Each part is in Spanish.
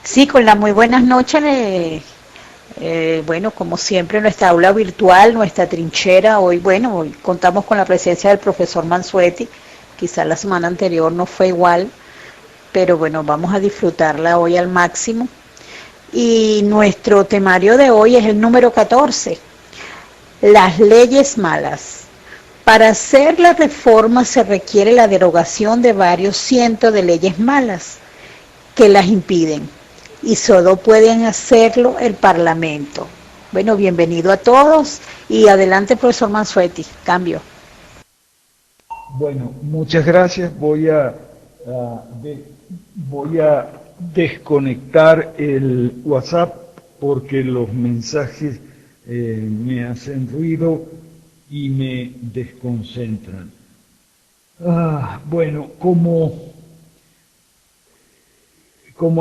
Sí, con las muy buenas noches. Bueno, como siempre, nuestra aula virtual, nuestra trinchera. Hoy contamos con la presencia del profesor Mansueti. Quizá la semana anterior no fue igual, pero bueno, vamos a disfrutarla hoy al máximo. Y nuestro temario de hoy es el número 14, las leyes malas. Para hacer la reforma se requiere la derogación de varios cientos de leyes malas que las impiden, y solo pueden hacerlo el Parlamento. Bueno, bienvenido a todos y adelante, profesor Mansueti. Cambio. Bueno, muchas gracias. Voy a desconectar el WhatsApp porque los mensajes me hacen ruido y me desconcentran. Bueno, como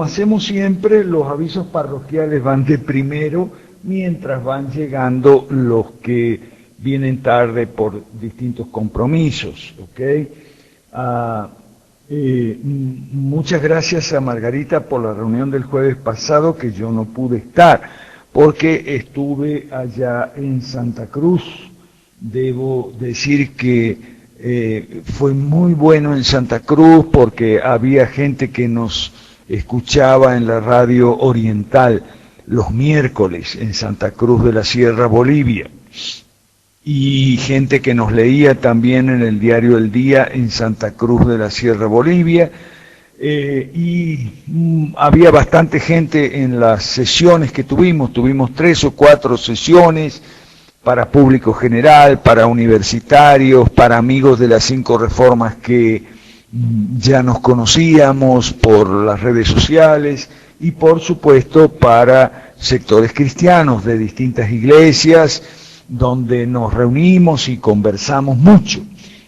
hacemos siempre, los avisos parroquiales van de primero, mientras van llegando los que vienen tarde por distintos compromisos, ¿ok? Muchas gracias a Margarita por la reunión del jueves pasado, que yo no pude estar, porque estuve allá en Santa Cruz. Debo decir que fue muy bueno en Santa Cruz, porque había gente que nos escuchaba en la radio oriental los miércoles en Santa Cruz de la Sierra, Bolivia, y gente que nos leía también en el diario El Día en Santa Cruz de la Sierra, Bolivia, había bastante gente en las sesiones que tuvimos 3 o 4 sesiones para público general, para universitarios, para amigos de las 5 reformas que ya nos conocíamos por las redes sociales, y por supuesto para sectores cristianos de distintas iglesias, donde nos reunimos y conversamos mucho.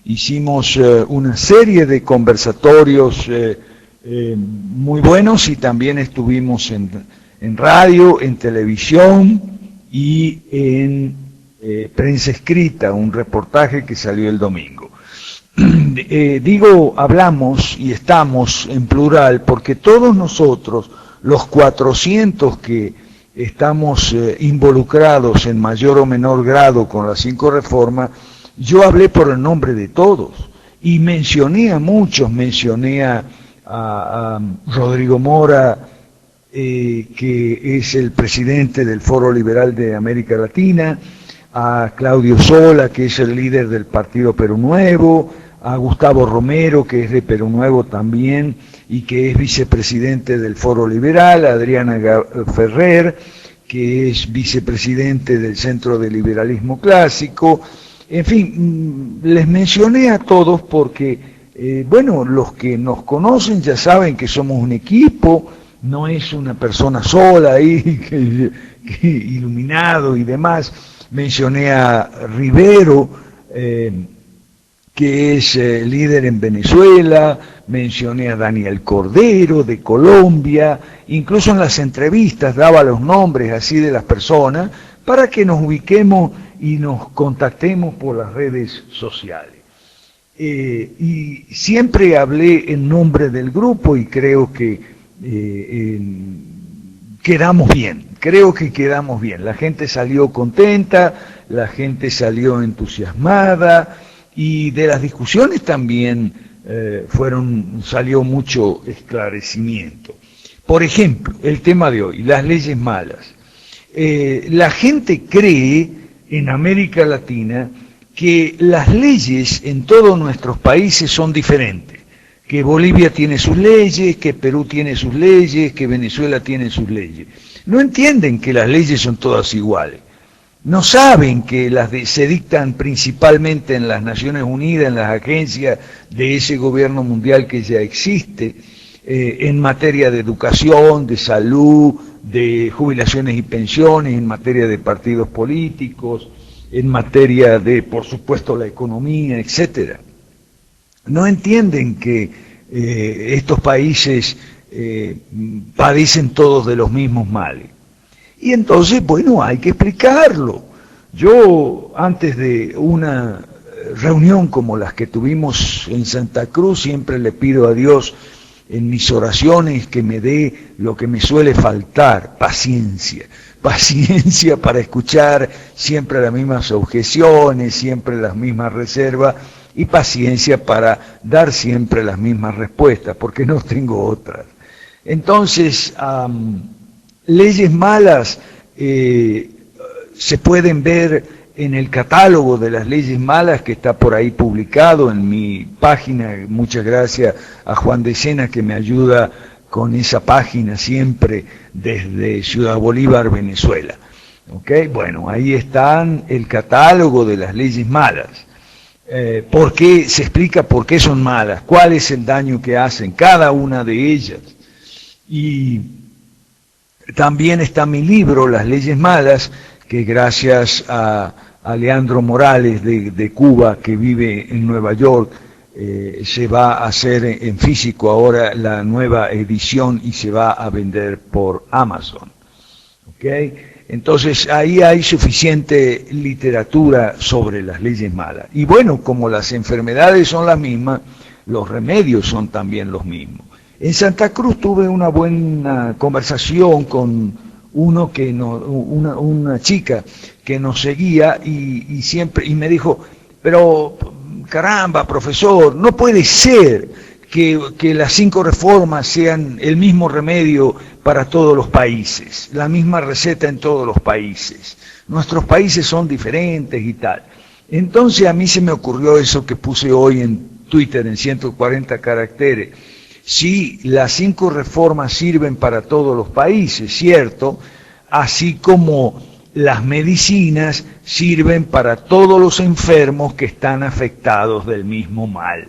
Hicimos una serie de conversatorios muy buenos, y también estuvimos en radio, en televisión y en prensa escrita, un reportaje que salió el domingo. Digo hablamos y estamos en plural porque todos nosotros, los 400 que estamos involucrados en mayor o menor grado con las 5 reformas, yo hablé por el nombre de todos y mencioné a muchos, mencioné a Rodrigo Mora, que es el presidente del Foro Liberal de América Latina, a Claudio Sola, que es el líder del Partido Perú Nuevo, a Gustavo Romero, que es de Perú Nuevo también y que es vicepresidente del Foro Liberal, a Adriana Ferrer, que es vicepresidente del Centro de Liberalismo Clásico. En fin, les mencioné a todos porque, bueno, los que nos conocen ya saben que somos un equipo, no es una persona sola ahí, iluminado y demás. Mencioné a Rivero, que es líder en Venezuela, mencioné a Daniel Cordero de Colombia, incluso en las entrevistas daba los nombres así de las personas para que nos ubiquemos y nos contactemos por las redes sociales. Y siempre hablé en nombre del grupo y creo que quedamos bien, la gente salió contenta, la gente salió entusiasmada, y de las discusiones también salió mucho esclarecimiento. Por ejemplo, el tema de hoy, las leyes malas. La gente cree en América Latina que las leyes en todos nuestros países son diferentes, que Bolivia tiene sus leyes, que Perú tiene sus leyes, que Venezuela tiene sus leyes. No entienden que las leyes son todas iguales. No saben que se dictan principalmente en las Naciones Unidas, en las agencias de ese gobierno mundial que ya existe, en materia de educación, de salud, de jubilaciones y pensiones, en materia de partidos políticos, en materia de, por supuesto, la economía, etcétera. No entienden que estos países padecen todos de los mismos males. Y entonces, bueno, hay que explicarlo. Yo, antes de una reunión como las que tuvimos en Santa Cruz, siempre le pido a Dios en mis oraciones que me dé lo que me suele faltar, paciencia. Paciencia para escuchar siempre las mismas objeciones, siempre las mismas reservas, y paciencia para dar siempre las mismas respuestas, porque no tengo otras. Entonces, leyes malas se pueden ver en el catálogo de las leyes malas que está por ahí publicado en mi página. Muchas gracias a Juan de Sena que me ayuda con esa página siempre desde Ciudad Bolívar, Venezuela. ¿Ok? Bueno, ahí están el catálogo de las leyes malas. ¿Por qué? Se explica por qué son malas, cuál es el daño que hacen cada una de ellas. Y también está mi libro, Las leyes malas, que gracias a Leandro Morales de Cuba, que vive en Nueva York, se va a hacer en físico ahora la nueva edición y se va a vender por Amazon. ¿Okay? Entonces ahí hay suficiente literatura sobre las leyes malas. Y bueno, como las enfermedades son las mismas, los remedios son también los mismos. En Santa Cruz tuve una buena conversación con una chica que nos seguía y me dijo, pero caramba, profesor, no puede ser que las 5 reformas sean el mismo remedio para todos los países, la misma receta en todos los países. Nuestros países son diferentes y tal. Entonces a mí se me ocurrió eso que puse hoy en Twitter en 140 caracteres. Sí, las 5 reformas sirven para todos los países, ¿cierto? Así como las medicinas sirven para todos los enfermos que están afectados del mismo mal.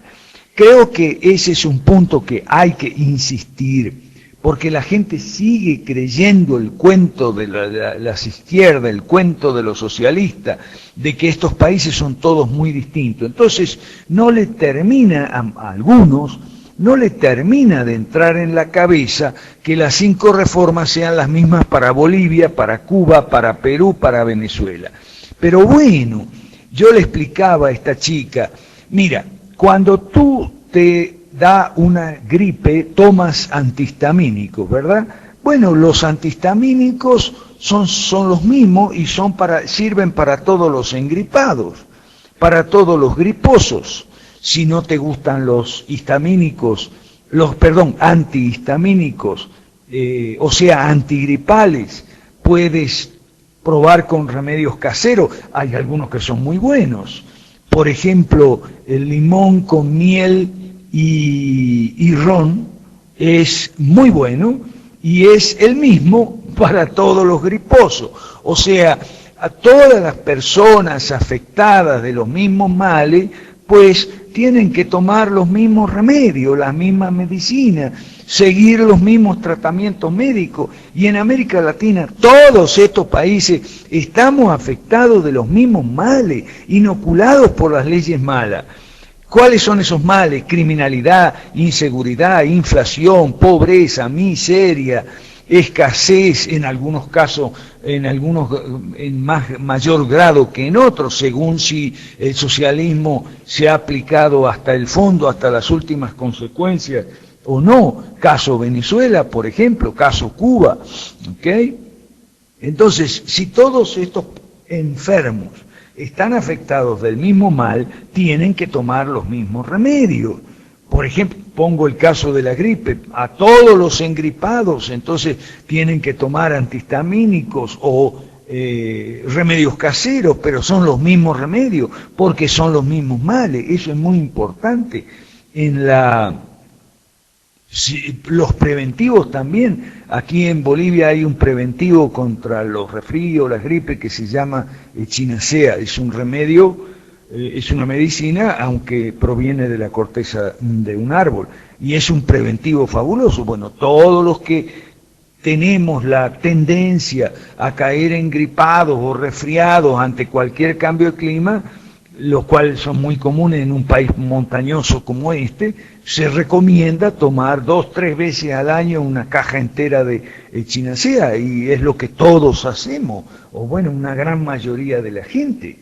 Creo que ese es un punto que hay que insistir, porque la gente sigue creyendo el cuento de las izquierdas, el cuento de los socialistas, de que estos países son todos muy distintos. Entonces, no le termina a algunos, no le termina de entrar en la cabeza que las 5 reformas sean las mismas para Bolivia, para Cuba, para Perú, para Venezuela. Pero bueno, yo le explicaba a esta chica, mira, cuando tú te da una gripe, tomas antihistamínicos, ¿verdad? Bueno, los antihistamínicos son los mismos y sirven para todos los engripados, para todos los griposos. Si no te gustan los antihistamínicos, o sea, antigripales, puedes probar con remedios caseros. Hay algunos que son muy buenos. Por ejemplo, el limón con miel y ron es muy bueno y es el mismo para todos los griposos. O sea, a todas las personas afectadas de los mismos males, pues tienen que tomar los mismos remedios, las mismas medicinas, seguir los mismos tratamientos médicos. Y en América Latina, todos estos países estamos afectados de los mismos males, inoculados por las leyes malas. ¿Cuáles son esos males? Criminalidad, inseguridad, inflación, pobreza, miseria, escasez, en algunos casos, en mayor grado que en otros, según si el socialismo se ha aplicado hasta el fondo, hasta las últimas consecuencias o no. Caso Venezuela, por ejemplo, caso Cuba, ¿ok? Entonces, si todos estos enfermos están afectados del mismo mal, tienen que tomar los mismos remedios. Por ejemplo, pongo el caso de la gripe, a todos los engripados, entonces tienen que tomar antihistamínicos o remedios caseros, pero son los mismos remedios, porque son los mismos males. Eso es muy importante. Los preventivos también. Aquí en Bolivia hay un preventivo contra los resfríos, las gripes, que se llama echinacea. Es un remedio, es una medicina, aunque proviene de la corteza de un árbol, y es un preventivo fabuloso. Bueno, todos los que tenemos la tendencia a caer engripados o resfriados ante cualquier cambio de clima, los cuales son muy comunes en un país montañoso como este, se recomienda tomar 2-3 veces al año una caja entera de echinacea, y es lo que todos hacemos, o bueno, una gran mayoría de la gente.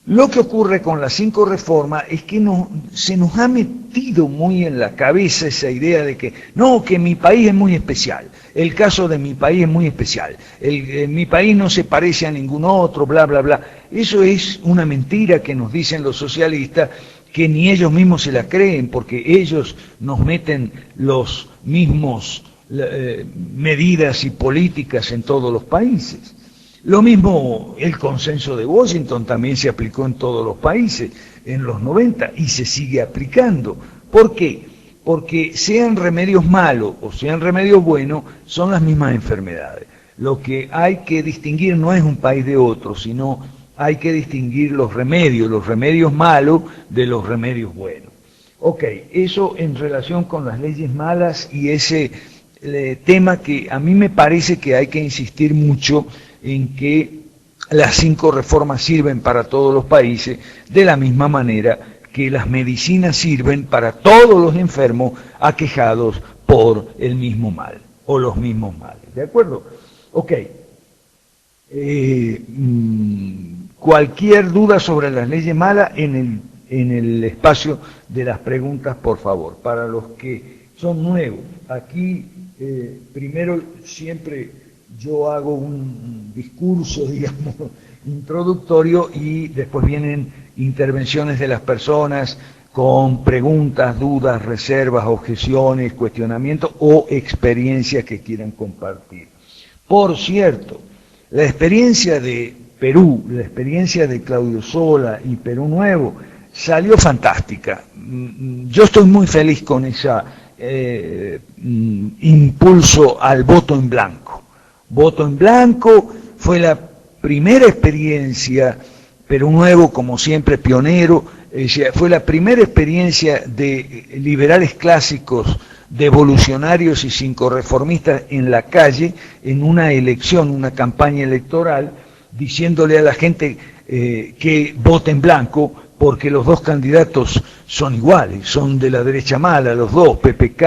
Lo que ocurre con las 5 reformas es que se nos ha metido muy en la cabeza esa idea de que no, que mi país es muy especial, el caso de mi país es muy especial, mi país no se parece a ningún otro, bla, bla, bla. Eso es una mentira que nos dicen los socialistas, que ni ellos mismos se la creen, porque ellos nos meten los mismos medidas y políticas en todos los países. Lo mismo el consenso de Washington también se aplicó en todos los países en los 90 y se sigue aplicando. ¿Por qué? Porque sean remedios malos o sean remedios buenos, son las mismas enfermedades. Lo que hay que distinguir no es un país de otro, sino hay que distinguir los remedios malos de los remedios buenos. Ok, eso en relación con las leyes malas y ese tema que a mí me parece que hay que insistir mucho en que las 5 reformas sirven para todos los países de la misma manera que las medicinas sirven para todos los enfermos aquejados por el mismo mal o los mismos males. ¿De acuerdo? Ok. Cualquier duda sobre las leyes malas en el espacio de las preguntas, por favor. Para los que son nuevos, aquí primero siempre yo hago un discurso, digamos, introductorio y después vienen intervenciones de las personas con preguntas, dudas, reservas, objeciones, cuestionamientos o experiencias que quieran compartir. Por cierto, la experiencia de Perú, la experiencia de Claudio Sola y Perú Nuevo salió fantástica. Yo estoy muy feliz con ese impulso al voto en blanco. Voto en blanco fue la primera experiencia, Perú Nuevo como siempre pionero, fue la primera experiencia de liberales clásicos, de evolucionarios y 5 reformistas en la calle, en una elección, una campaña electoral, diciéndole a la gente que vote en blanco, porque los 2 candidatos son iguales, son de la derecha mala, los 2, PPK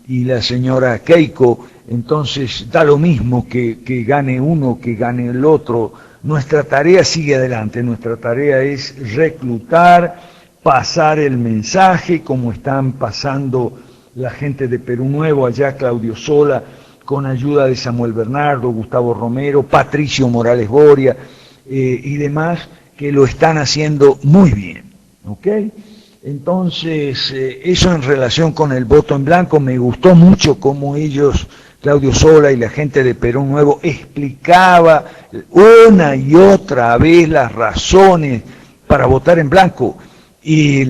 y la señora Keiko. Entonces da lo mismo que gane uno, que gane el otro. Nuestra tarea sigue adelante, nuestra tarea es reclutar, pasar el mensaje, como están pasando la gente de Perú Nuevo, allá Claudio Sola, con ayuda de Samuel Bernardo, Gustavo Romero, Patricio Morales Boria y demás, que lo están haciendo muy bien. ¿Ok? Entonces, eso en relación con el voto en blanco, me gustó mucho cómo ellos, Claudio Sola y la gente de Perú Nuevo, explicaba una y otra vez las razones para votar en blanco y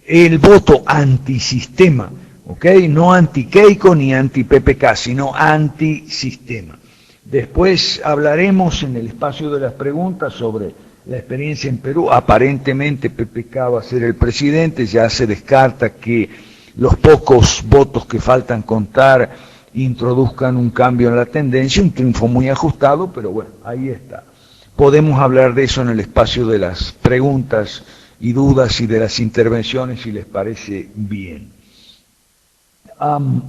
el voto antisistema, ¿ok? No anti-Keiko ni anti-PPK, sino antisistema. Después hablaremos en el espacio de las preguntas sobre la experiencia en Perú. Aparentemente PPK va a ser el presidente, ya se descarta que los pocos votos que faltan contar introduzcan un cambio en la tendencia, un triunfo muy ajustado, pero bueno, ahí está. Podemos hablar de eso en el espacio de las preguntas y dudas y de las intervenciones, si les parece bien.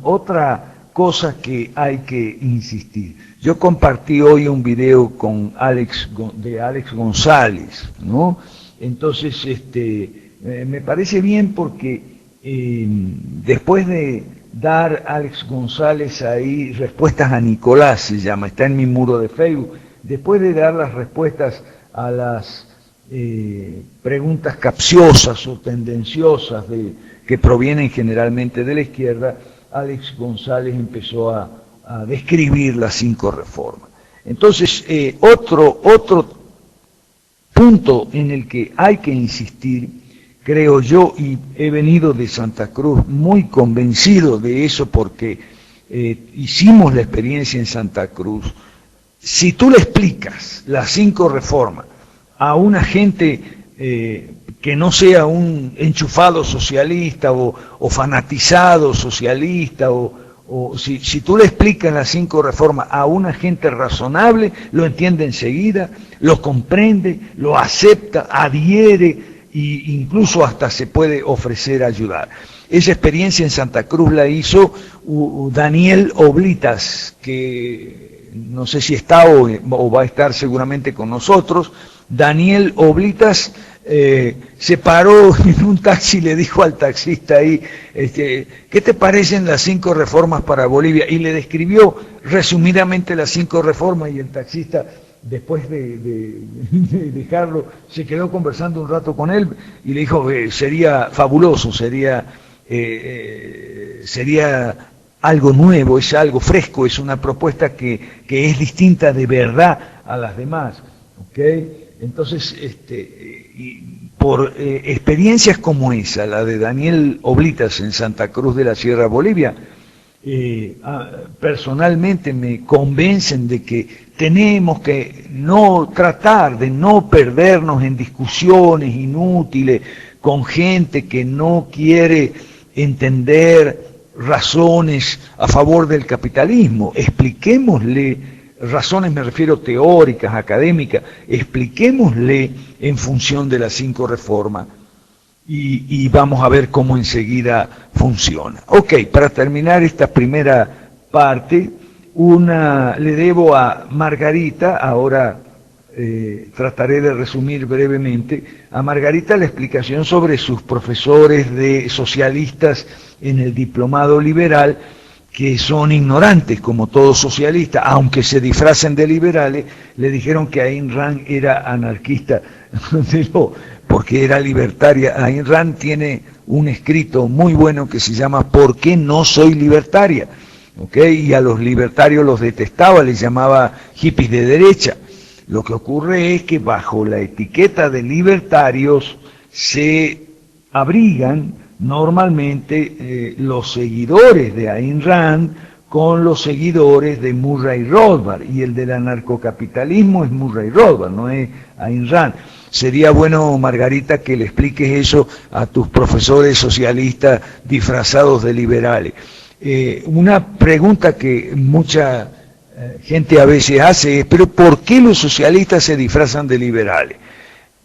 Otra cosa que hay que insistir. Yo compartí hoy un video con Alex González, ¿no? Entonces, me parece bien porque después de dar Alex González ahí respuestas a Nicolás, se llama, está en mi muro de Facebook, después de dar las respuestas a las preguntas capciosas o tendenciosas que provienen generalmente de la izquierda, Alex González empezó a describir las 5 reformas. Entonces, otro punto en el que hay que insistir, creo yo, y he venido de Santa Cruz muy convencido de eso porque hicimos la experiencia en Santa Cruz. Si tú le explicas las 5 reformas a una gente que no sea un enchufado socialista o fanatizado socialista, o si tú le explicas las 5 reformas a una gente razonable, lo entiende enseguida, lo comprende, lo acepta, adhiere, e incluso hasta se puede ofrecer a ayudar. Esa experiencia en Santa Cruz la hizo Daniel Oblitas, que no sé si está o va a estar seguramente con nosotros. Daniel Oblitas se paró en un taxi y le dijo al taxista ahí, ¿qué te parecen las 5 reformas para Bolivia? Y le describió resumidamente las 5 reformas, y el taxista, después de dejarlo, se quedó conversando un rato con él y le dijo que sería fabuloso, sería algo nuevo, es algo fresco, es una propuesta que es distinta de verdad a las demás, ¿okay? Entonces, por experiencias como esa, la de Daniel Oblitas en Santa Cruz de la Sierra, Bolivia, personalmente me convencen de que tenemos que tratar de no perdernos en discusiones inútiles con gente que no quiere entender razones a favor del capitalismo. Expliquémosle razones, me refiero teóricas, académicas, expliquémosle en función de las 5 reformas y vamos a ver cómo enseguida funciona. Ok, para terminar esta primera parte, le debo a Margarita, ahora trataré de resumir brevemente, a Margarita la explicación sobre sus profesores de socialistas en el diplomado liberal, que son ignorantes como todos socialistas, aunque se disfracen de liberales. Le dijeron que Ayn Rand era anarquista, porque era libertaria. Ayn Rand tiene un escrito muy bueno que se llama ¿Por qué no soy libertaria? ¿Okay? Y a los libertarios los detestaba, les llamaba hippies de derecha. Lo que ocurre es que bajo la etiqueta de libertarios se abrigan normalmente los seguidores de Ayn Rand con los seguidores de Murray Rothbard, y el del anarcocapitalismo es Murray Rothbard, no es Ayn Rand. Sería bueno, Margarita, que le expliques eso a tus profesores socialistas disfrazados de liberales. Una pregunta que mucha gente a veces hace es, ¿pero por qué los socialistas se disfrazan de liberales?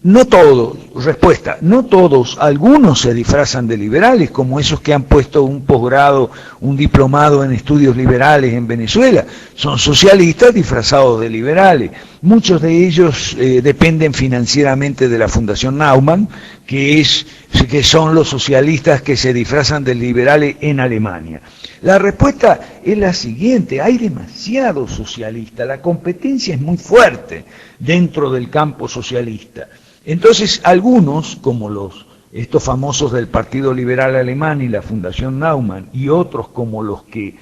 No todos, respuesta, no todos, algunos se disfrazan de liberales, como esos que han puesto un posgrado, un diplomado en estudios liberales en Venezuela, son socialistas disfrazados de liberales. Muchos de ellos dependen financieramente de la Fundación Naumann, que son los socialistas que se disfrazan de liberales en Alemania. La respuesta es la siguiente: hay demasiados socialistas, la competencia es muy fuerte dentro del campo socialista. Entonces algunos, como estos famosos del Partido Liberal Alemán y la Fundación Naumann, y otros como los que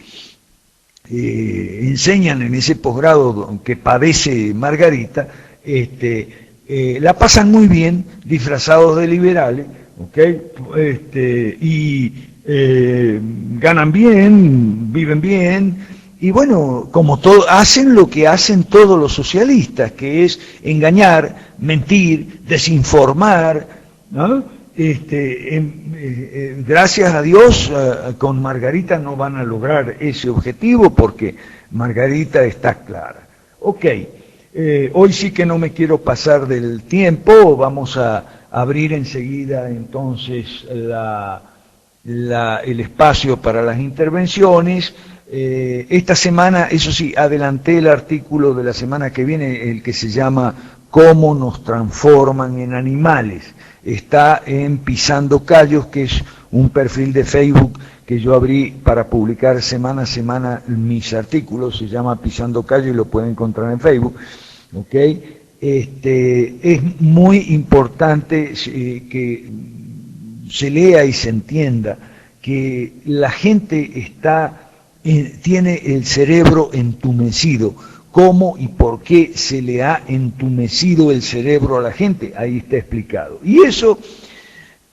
enseñan en ese posgrado que padece Margarita, la pasan muy bien disfrazados de liberales, ¿okay? Y ganan bien, viven bien. Y bueno, como todo, hacen lo que hacen todos los socialistas, que es engañar, mentir, desinformar, ¿no? Gracias a Dios, con Margarita no van a lograr ese objetivo, porque Margarita está clara. Ok, hoy sí que no me quiero pasar del tiempo, vamos a abrir enseguida entonces el espacio para las intervenciones. Esta semana, eso sí, adelanté el artículo de la semana que viene, el que se llama ¿Cómo nos transforman en animales? Está en Pisando Callos, que es un perfil de Facebook que yo abrí para publicar semana a semana mis artículos, se llama Pisando Callos y lo pueden encontrar en Facebook, ¿ok? Es muy importante que se lea y se entienda que la gente tiene el cerebro entumecido. ¿Cómo y por qué se le ha entumecido el cerebro a la gente? Ahí está explicado. Y eso,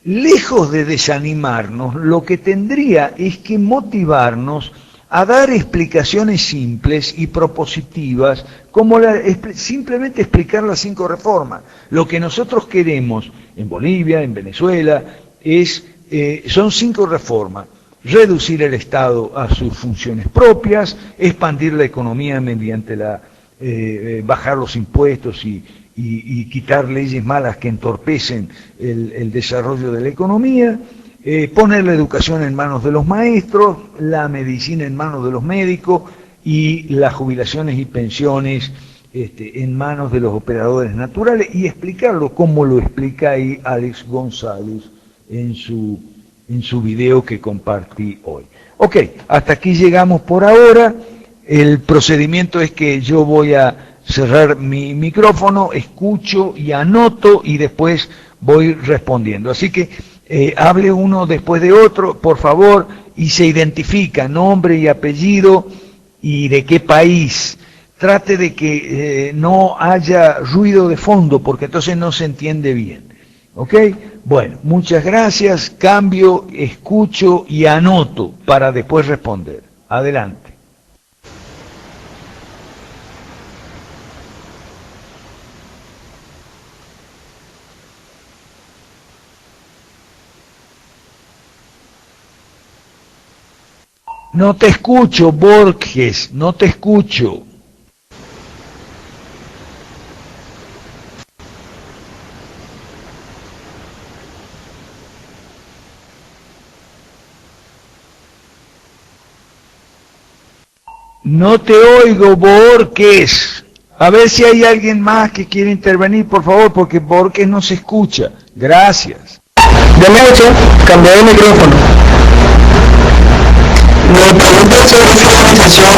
lejos de desanimarnos, lo que tendría es que motivarnos a dar explicaciones simples y propositivas, como simplemente explicar las 5 reformas. Lo que nosotros queremos en Bolivia, en Venezuela, son 5 reformas: reducir el Estado a sus funciones propias, expandir la economía mediante bajar los impuestos y quitar leyes malas que entorpecen el desarrollo de la economía, poner la educación en manos de los maestros, la medicina en manos de los médicos, y las jubilaciones y pensiones en manos de los operadores naturales, y explicarlo como lo explica ahí Alex González en su video que compartí hoy. Ok, hasta aquí llegamos por ahora. El procedimiento es que yo voy a cerrar mi micrófono, escucho y anoto y después voy respondiendo. Así que hable uno después de otro, por favor, y se identifica nombre y apellido y de qué país. Trate de que no haya ruido de fondo, porque entonces no se entiende bien. ¿Ok? Bueno, muchas gracias. Cambio, escucho y anoto para después responder. Adelante. No te escucho, Borges, no te escucho. No te oigo, Borges. A ver si hay alguien más que quiere intervenir, por favor, porque Borges no se escucha. Gracias. De noche, cambié de micrófono. Me pregunto sobre esa organización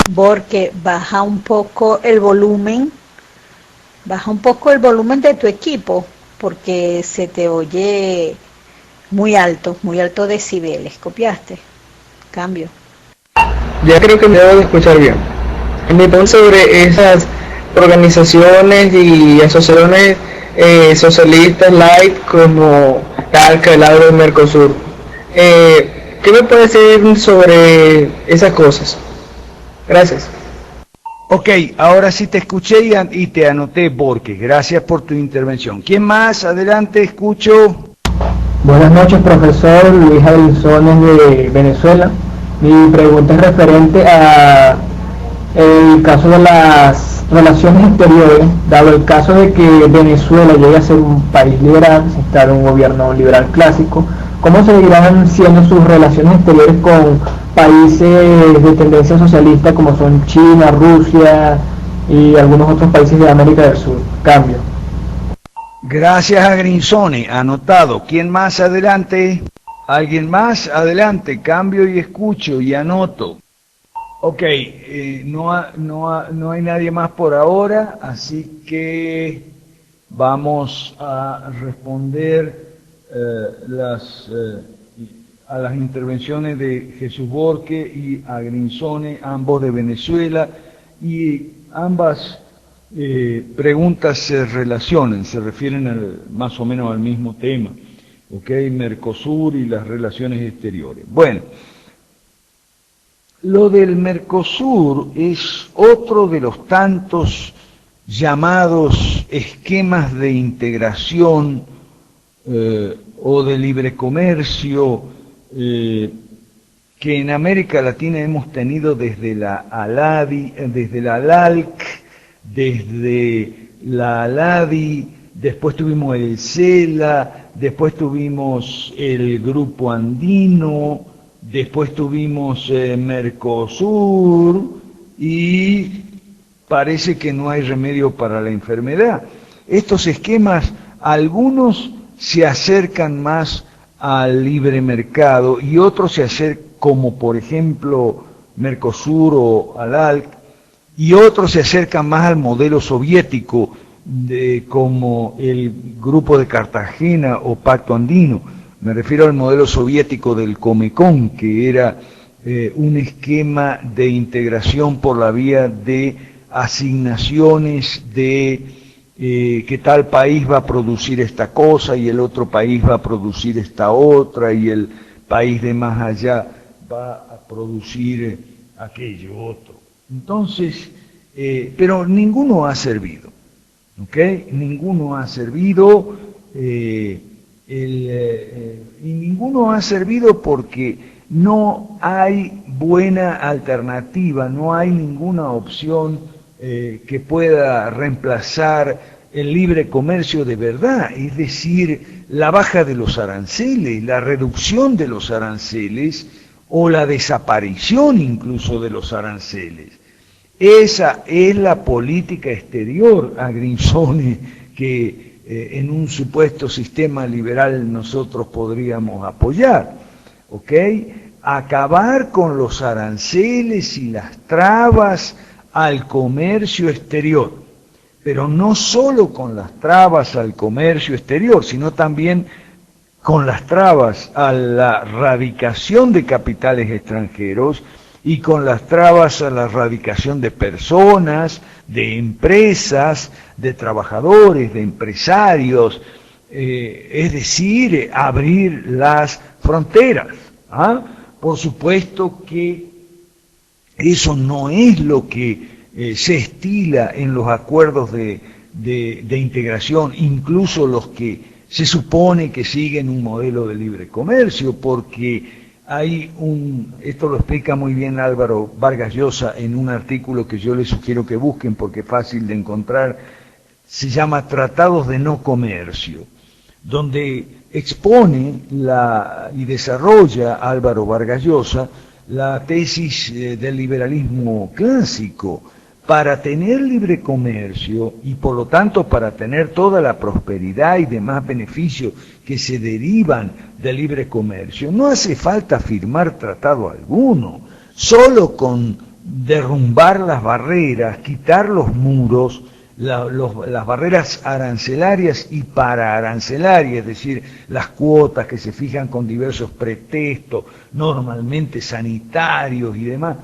Borges, baja un poco el volumen de tu equipo, porque se te oye muy alto decibeles. ¿Copiaste? Cambio. Ya creo que me debo de escuchar bien. Me pregunto sobre esas organizaciones y asociaciones socialistas light como CALCA, el lado del Mercosur. ¿Qué me puede decir sobre esas cosas? Gracias. Ok, ahora sí te escuché y te anoté, Borges. Gracias por tu intervención. ¿Quién más? Adelante, escucho. Buenas noches, profesor Luis Adilsones de Venezuela. Mi pregunta es referente a el caso de las relaciones exteriores, dado el caso de que Venezuela llegue a ser un país liberal, se instale un gobierno liberal clásico. ¿Cómo seguirán siendo sus relaciones exteriores con países de tendencia socialista como son China, Rusia y algunos otros países de América del Sur? Cambio. Gracias a Grinsone, anotado. ¿Quién más? Adelante. ¿Alguien más? Adelante. Cambio y escucho y anoto. Ok, no hay nadie más por ahora, así que vamos a responder a las intervenciones de Jesús Borges y a Grinsone, ambos de Venezuela, y ambas preguntas se relacionan, se refieren más o menos al mismo tema, ¿ok? Mercosur y las relaciones exteriores. Bueno, lo del Mercosur es otro de los tantos llamados esquemas de integración o de libre comercio que en América Latina hemos tenido desde la ALADI, desde la ALALC, desde la ALADI, después tuvimos el CELA, después tuvimos el Grupo Andino, después tuvimos Mercosur y parece que no hay remedio para la enfermedad. Estos esquemas, algunos se acercan más al libre mercado y otros se acercan, como por ejemplo Mercosur o ALALC, y otros se acercan más al modelo soviético, como el Grupo de Cartagena o Pacto Andino. Me refiero al modelo soviético del Comecon, que era un esquema de integración por la vía de asignaciones de que tal país va a producir esta cosa y el otro país va a producir esta otra y el país de más allá va a producir aquello otro. Entonces, pero ninguno ha servido, ¿ok? Ninguno ha servido, y ninguno ha servido porque no hay buena alternativa, no hay ninguna opción que pueda reemplazar el libre comercio de verdad, es decir, la baja de los aranceles, la reducción de los aranceles o la desaparición incluso de los aranceles. Esa es la política exterior, Agrinsone, que en un supuesto sistema liberal nosotros podríamos apoyar, ¿ok? Acabar con los aranceles y las trabas al comercio exterior, pero no solo con las trabas al comercio exterior, sino también con las trabas a la radicación de capitales extranjeros y con las trabas a la radicación de personas, de empresas, de trabajadores, de empresarios, es decir, abrir las fronteras. ¿Ah? Por supuesto que eso no es lo que se estila en los acuerdos de integración, incluso los que se supone que siguen un modelo de libre comercio, porque hay esto lo explica muy bien Álvaro Vargas Llosa en un artículo que yo les sugiero que busquen porque es fácil de encontrar, se llama Tratados de No Comercio, donde expone y desarrolla Álvaro Vargas Llosa la tesis del liberalismo clásico. Para tener libre comercio y por lo tanto para tener toda la prosperidad y demás beneficios que se derivan del libre comercio, no hace falta firmar tratado alguno, solo con derrumbar las barreras, quitar los muros, las barreras arancelarias y pararancelarias, es decir, las cuotas que se fijan con diversos pretextos, normalmente sanitarios y demás.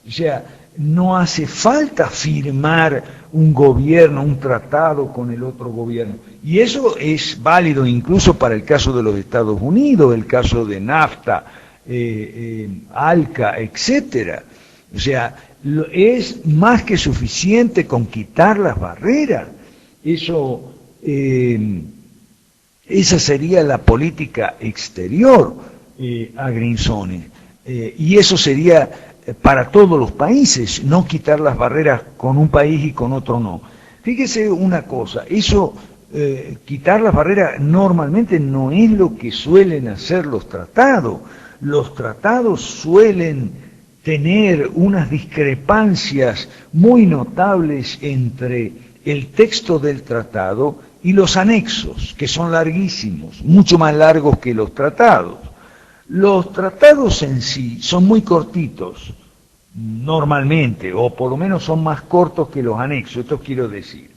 O sea, no hace falta firmar un gobierno, un tratado con el otro gobierno. Y eso es válido incluso para el caso de los Estados Unidos, el caso de NAFTA, ALCA, etcétera. O sea, es más que suficiente con quitar las barreras. Esa sería la política exterior, Agrinsone. Y eso sería para todos los países, no quitar las barreras con un país y con otro no. Fíjese una cosa, quitar las barreras normalmente no es lo que suelen hacer los tratados. Los tratados suelen tener unas discrepancias muy notables entre el texto del tratado y los anexos, que son larguísimos, mucho más largos que los tratados. Los tratados en sí son muy cortitos, normalmente, o por lo menos son más cortos que los anexos, esto quiero decir.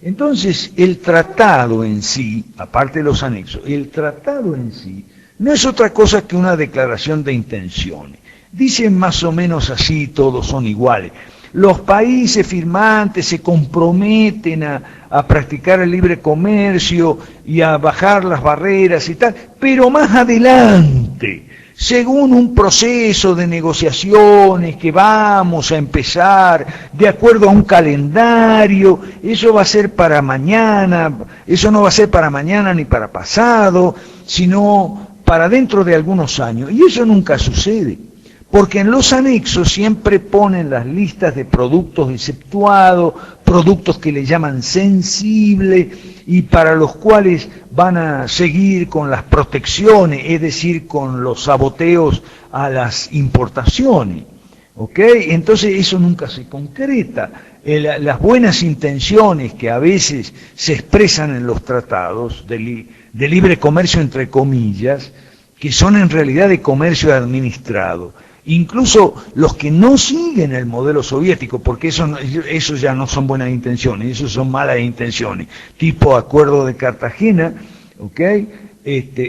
Entonces, el tratado en sí, aparte de los anexos, el tratado en sí no es otra cosa que una declaración de intenciones. Dicen más o menos así, todos son iguales. Los países firmantes se comprometen a practicar el libre comercio y a bajar las barreras y tal, pero más adelante, según un proceso de negociaciones que vamos a empezar, de acuerdo a un calendario, eso va a ser para mañana, eso no va a ser para mañana ni para pasado, sino para dentro de algunos años, y eso nunca sucede. Porque en los anexos siempre ponen las listas de productos exceptuados, productos que le llaman sensibles y para los cuales van a seguir con las protecciones, es decir, con los saboteos a las importaciones. ¿Ok? Entonces eso nunca se concreta. Las buenas intenciones que a veces se expresan en los tratados de libre comercio entre comillas, que son en realidad de comercio administrado, incluso los que no siguen el modelo soviético, porque eso ya no son buenas intenciones, eso son malas intenciones, tipo Acuerdo de Cartagena, ¿ok?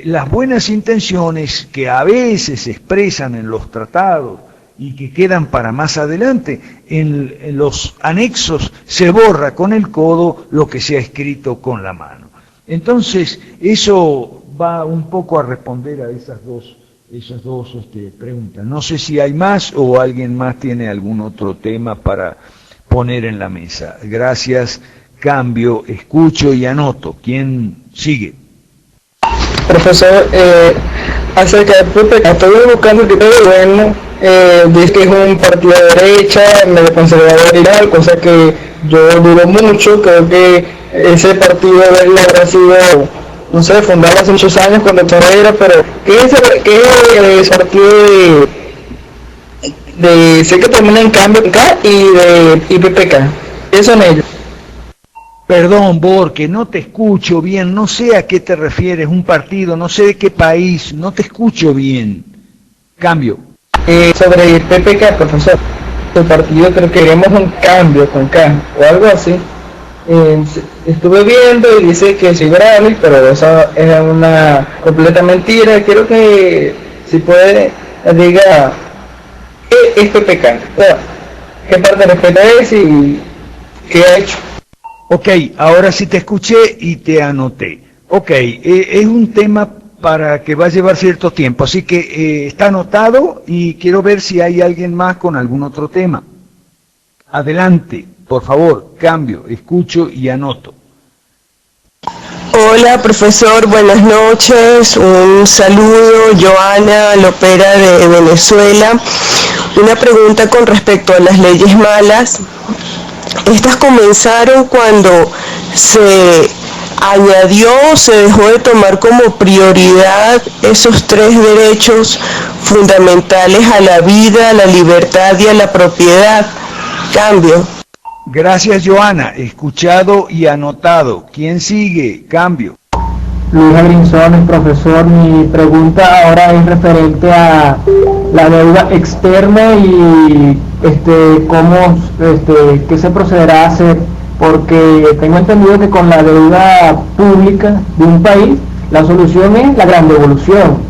Las buenas intenciones que a veces se expresan en los tratados y que quedan para más adelante, en los anexos se borra con el codo lo que se ha escrito con la mano. Entonces, eso va un poco a responder a esas dos preguntas. No sé si hay más o alguien más tiene algún otro tema para poner en la mesa. Gracias, cambio, escucho y anoto. ¿Quién sigue? Profesor, acerca de PPK, estoy buscando que todo bueno, dice que es un partido de derecha, medio conservador y tal, cosa que yo dudo mucho. Creo que ese partido habrá sido, no sé, fundado hace muchos años cuando Torre era, pero ¿qué es el partido sé que terminan en cambio K y de IPPK. ¿Qué son ellos? Perdón, Borque, no te escucho bien, no sé a qué te refieres, un partido, no sé de qué país, no te escucho bien. Cambio. Sobre PPK, profesor, el partido creo que queremos un cambio con K o algo así. Estuve viendo y dice que es liberal, pero eso es una completa mentira. Quiero que, si puede, diga qué es PPK, qué parte de PPK es y qué ha hecho. Ok, ahora sí te escuché y te anoté. Ok, es un tema para que va a llevar cierto tiempo, así que está anotado y quiero ver si hay alguien más con algún otro tema. Adelante, por favor, cambio, escucho y anoto. Hola profesor, buenas noches, un saludo, Joana Lopera de Venezuela. Una pregunta con respecto a las leyes malas. Estas comenzaron cuando se añadió, se dejó de tomar como prioridad esos 3 derechos fundamentales a la vida, a la libertad y a la propiedad. Cambio. Gracias, Joana, escuchado y anotado. ¿Quién sigue? Cambio. Luis Agrinzones, profesor, mi pregunta ahora es referente a la deuda externa y qué se procederá a hacer, porque tengo entendido que con la deuda pública de un país la solución es la gran devolución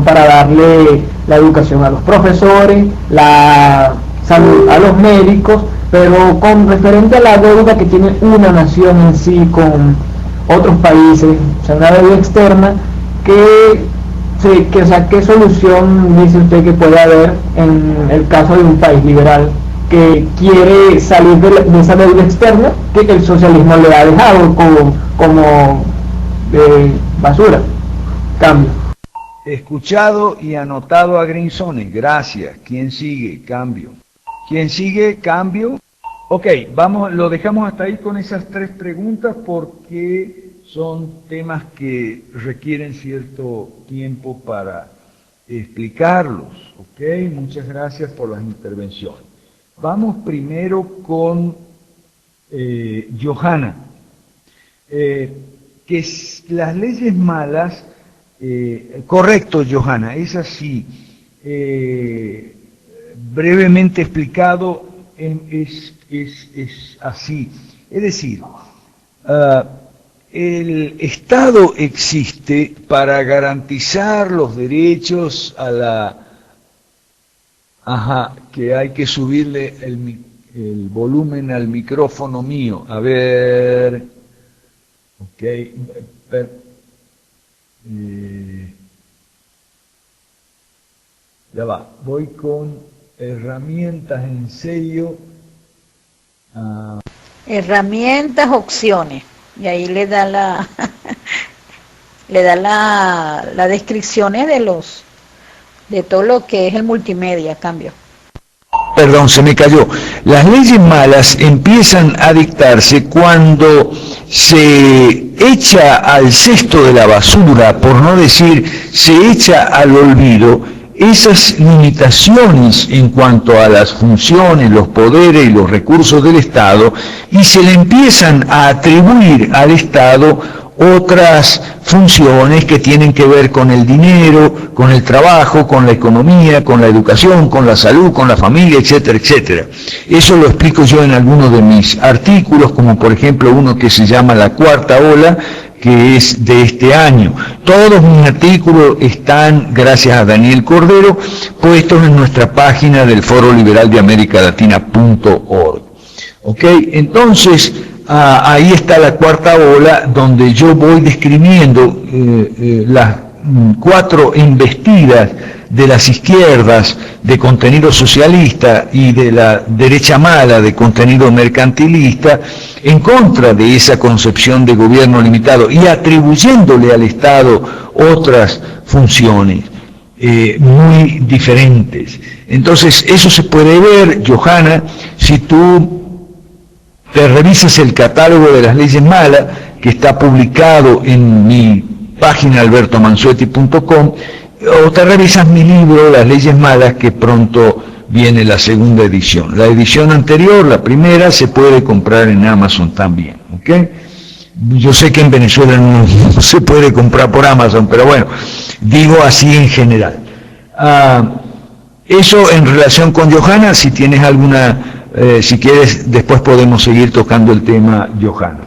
para darle la educación a los profesores, la salud a los médicos, pero con referente a la deuda que tiene una nación en sí con otros países, o sea, una deuda externa, ¿qué solución dice usted que puede haber en el caso de un país liberal que quiere salir de esa deuda externa que el socialismo le ha dejado como basura? Cambio. Escuchado y anotado a Grinzones, gracias. ¿Quién sigue? Cambio. ¿Quién sigue? Cambio. Ok, vamos, lo dejamos hasta ahí con esas 3 preguntas porque son temas que requieren cierto tiempo para explicarlos. Ok, muchas gracias por las intervenciones. Vamos primero con Johanna. Que las leyes malas, correcto, Johanna, es así. Brevemente explicado, es así. Es decir, el Estado existe para garantizar los derechos a la... que hay que subirle el volumen al micrófono mío. A ver... Ok. Ya va. Voy con herramientas en serio. Herramientas, opciones. Y ahí le da las descripciones de todo lo que es el multimedia, cambio. Perdón, se me cayó. Las leyes malas empiezan a dictarse cuando se echa al cesto de la basura, por no decir se echa al olvido, esas limitaciones en cuanto a las funciones, los poderes y los recursos del Estado, y se le empiezan a atribuir al Estado otras funciones que tienen que ver con el dinero, con el trabajo, con la economía, con la educación, con la salud, con la familia, etcétera, etcétera. Eso lo explico yo en algunos de mis artículos, como por ejemplo uno que se llama La Cuarta Ola, que es de este año. Todos mis artículos están, gracias a Daniel Cordero, puestos en nuestra página del Foro Liberal de América Latina.org. ¿Ok? Entonces, ahí está la cuarta ola, donde yo voy describiendo las 4 embestidas de las izquierdas de contenido socialista y de la derecha mala de contenido mercantilista en contra de esa concepción de gobierno limitado y atribuyéndole al Estado otras funciones muy diferentes. Entonces, eso se puede ver, Johanna, si tú te revisas el catálogo de las leyes malas, que está publicado en mi página albertomansueti.com, o te revisas mi libro, Las leyes malas, que pronto viene la segunda edición. La edición anterior, la primera, se puede comprar en Amazon también, ¿ok? Yo sé que en Venezuela no se puede comprar por Amazon, pero bueno, digo así en general. Eso en relación con Johanna. Si tienes alguna, si quieres, después podemos seguir tocando el tema, Johanna.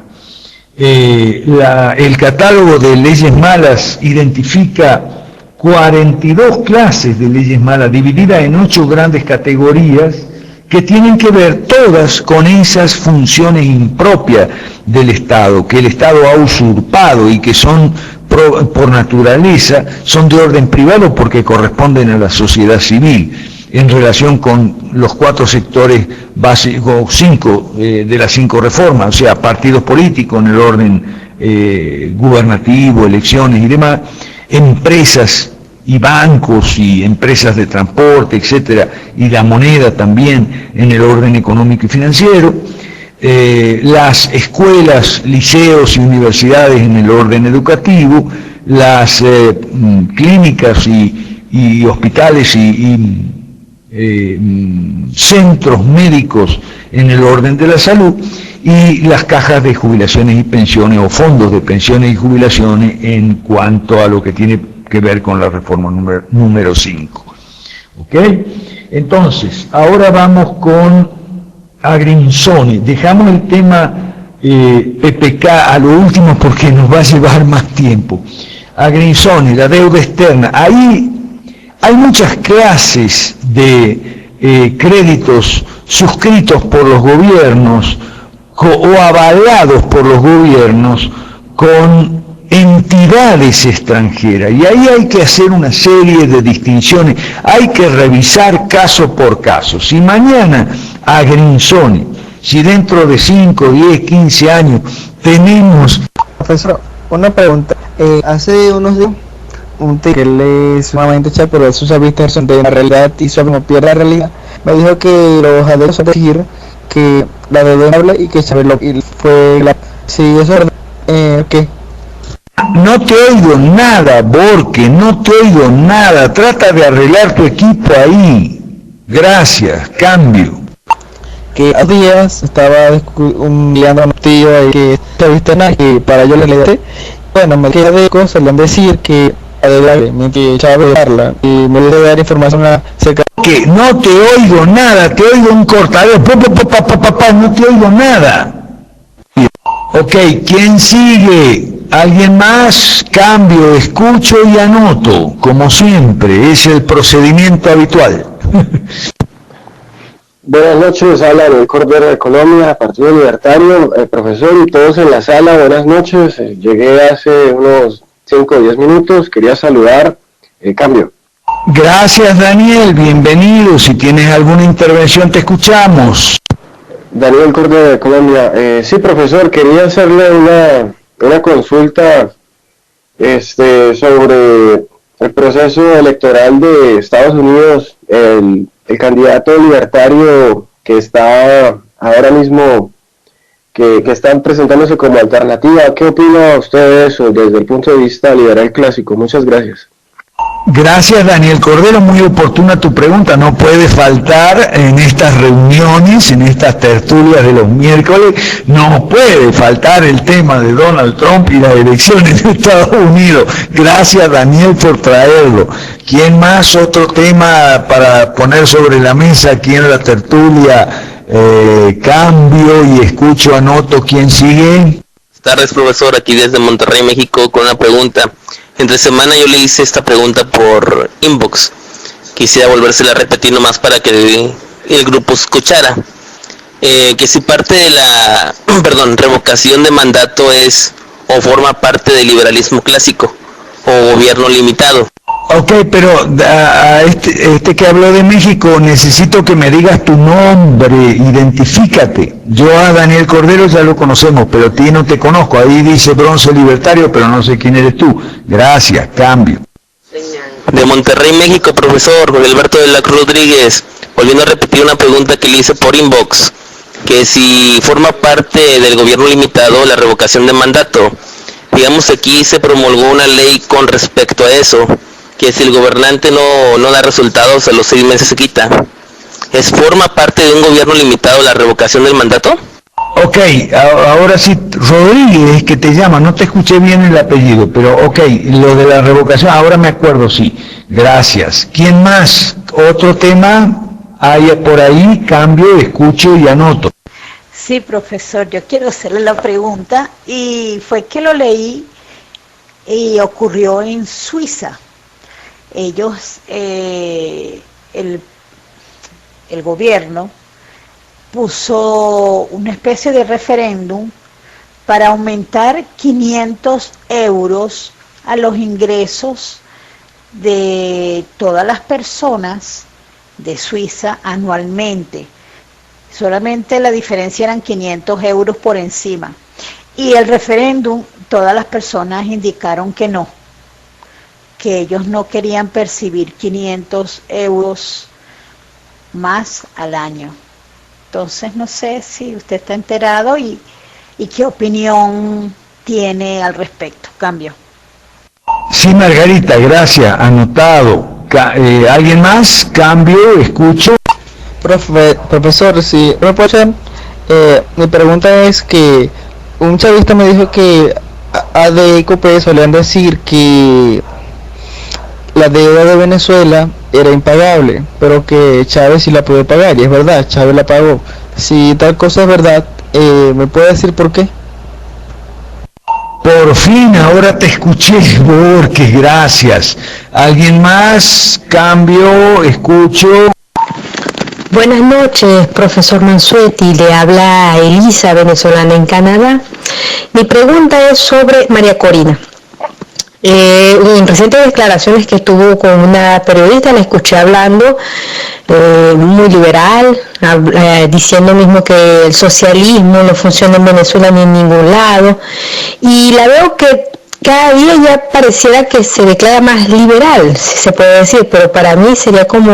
El catálogo de leyes malas identifica 42 clases de leyes malas, divididas en 8 grandes categorías, que tienen que ver todas con esas funciones impropias del Estado, que el Estado ha usurpado y que son por naturaleza, son de orden privado porque corresponden a la sociedad civil, en relación con los 4 sectores básicos, 5 de las 5 reformas, o sea, partidos políticos en el orden gubernativo, elecciones y demás, empresas y bancos y empresas de transporte, etcétera, y la moneda también en el orden económico y financiero, las escuelas, liceos y universidades en el orden educativo, las clínicas y hospitales y centros médicos en el orden de la salud, y las cajas de jubilaciones y pensiones o fondos de pensiones y jubilaciones en cuanto a lo que tiene que ver con la reforma número 5. ¿Ok? Entonces, ahora vamos con Agrinsoni. Dejamos el tema PPK a lo último porque nos va a llevar más tiempo. Agrinsoni, la deuda externa. Ahí hay muchas clases de créditos suscritos por los gobiernos o avalados por los gobiernos con entidades extranjeras, y ahí hay que hacer una serie de distinciones, hay que revisar caso por caso. Si mañana Agrinsoni, si dentro de 5, 10, 15 años tenemos... Profesor, una pregunta. Hace unos días, un que él es sumamente chat, pero sus vistas son de la realidad y su no pierde la realidad, me dijo que los adeptos son decir que la deuda habla y que Chávez lo fue la... Sí, eso es verdad. ¿Qué? No te oigo nada, Borque, no te oigo nada. Trata de arreglar tu equipo ahí. Gracias, cambio. Que hace días estaba enviando a un tío ahí que te viste nada, que para yo le leí. Bueno, me queda de cosas, le decir que adelante, mientras Chávez habla, y me le dar información acerca. Que no te oigo nada, te oigo un cortadero, no te oigo nada. Ok, ¿quién sigue? ¿Alguien más? Cambio, escucho y anoto, como siempre, es el procedimiento habitual. Buenas noches, habla el Cordero de Colombia, Partido Libertario, profesor y todos en la sala, buenas noches. Llegué hace unos 5 o 10 minutos, quería saludar, cambio. Gracias, Daniel, bienvenido. Si tienes alguna intervención te escuchamos. Daniel Cordero de Colombia. Sí, profesor, quería hacerle una consulta sobre el proceso electoral de Estados Unidos. El candidato libertario que está ahora mismo, que están presentándose como alternativa, ¿qué opina usted de eso desde el punto de vista liberal clásico? Muchas gracias. Gracias, Daniel Cordero, muy oportuna tu pregunta. No puede faltar en estas reuniones, en estas tertulias de los miércoles, no puede faltar el tema de Donald Trump y las elecciones de Estados Unidos. Gracias, Daniel, por traerlo. ¿Quién más? Otro tema para poner sobre la mesa aquí en la tertulia. Cambio y escucho, anoto. ¿Quién sigue? Buenas tardes, profesor, aquí desde Monterrey, México, con una pregunta. Entre semana yo le hice esta pregunta por inbox. Quisiera volvérsela a repetir nomás para que el grupo escuchara. Que si parte de la revocación de mandato es o forma parte del liberalismo clásico o gobierno limitado. Ok, pero a este que habló de México, necesito que me digas tu nombre, identifícate. Yo a Daniel Cordero ya lo conocemos, pero a ti no te conozco. Ahí dice Bronce Libertario, pero no sé quién eres tú. Gracias, cambio. De Monterrey, México, profesor Alberto de la Cruz Rodríguez. Volviendo a repetir una pregunta que le hice por inbox, que si forma parte del gobierno limitado la revocación de mandato. Digamos, aquí se promulgó una ley con respecto a eso, que si el gobernante no da resultados, a los 6 meses se quita. ¿forma parte de un gobierno limitado la revocación del mandato? Ok, ahora sí, Rodríguez, que te llama, no te escuché bien el apellido, pero ok, lo de la revocación, ahora me acuerdo, sí, gracias. ¿Quién más? ¿Otro tema hay por ahí? Cambio, escucho y anoto. Sí, profesor, yo quiero hacerle la pregunta y fue que lo leí y ocurrió en Suiza. Ellos, el gobierno puso una especie de referéndum para aumentar 500 euros a los ingresos de todas las personas de Suiza anualmente. Solamente la diferencia eran 500 euros por encima. Y el referéndum, todas las personas indicaron que no, que ellos no querían percibir 500 euros más al año. Entonces no sé si usted está enterado y qué opinión tiene al respecto. Cambio. Sí, Margarita, gracias, anotado. ¿Alguien más? Cambio, escucho. Profesor, si me pueden, mi pregunta es que un chavista me dijo que AD y COPE solían decir que la deuda de Venezuela era impagable, pero que Chávez sí la puede pagar, y es verdad, Chávez la pagó. Si tal cosa es verdad, ¿me puede decir por qué? Por fin, ahora te escuché, Borges, gracias. ¿Alguien más? Cambio, escucho. Buenas noches, profesor Mansuetti. Le habla Elisa, venezolana en Canadá. Mi pregunta es sobre María Corina. En recientes declaraciones que tuvo con una periodista, la escuché hablando muy liberal, diciendo mismo que el socialismo no funciona en Venezuela ni en ningún lado, y la veo que cada día ya pareciera que se declara más liberal, si se puede decir, pero para mí sería como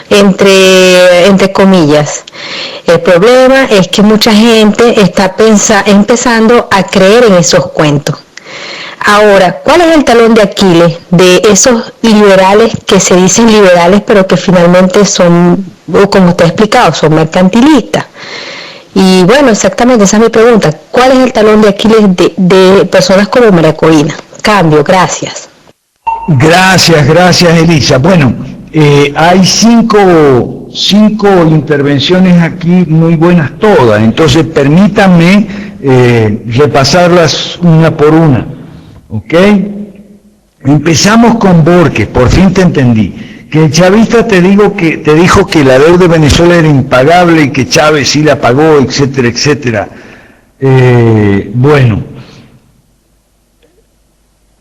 entre comillas. El problema es que mucha gente está empezando a creer en esos cuentos. Ahora, ¿cuál es el talón de Aquiles de esos liberales que se dicen liberales pero que finalmente son, como usted ha explicado, son mercantilistas? Y bueno, exactamente esa es mi pregunta. ¿Cuál es el talón de Aquiles de personas como María Corina? Cambio, gracias. Gracias, Elisa. Bueno, hay cinco intervenciones aquí muy buenas todas, entonces permítanme repasarlas una por una. ¿Ok? Empezamos con Borges, por fin te entendí. Que el chavista te dijo que la deuda de Venezuela era impagable y que Chávez sí la pagó, etcétera, etcétera. Bueno,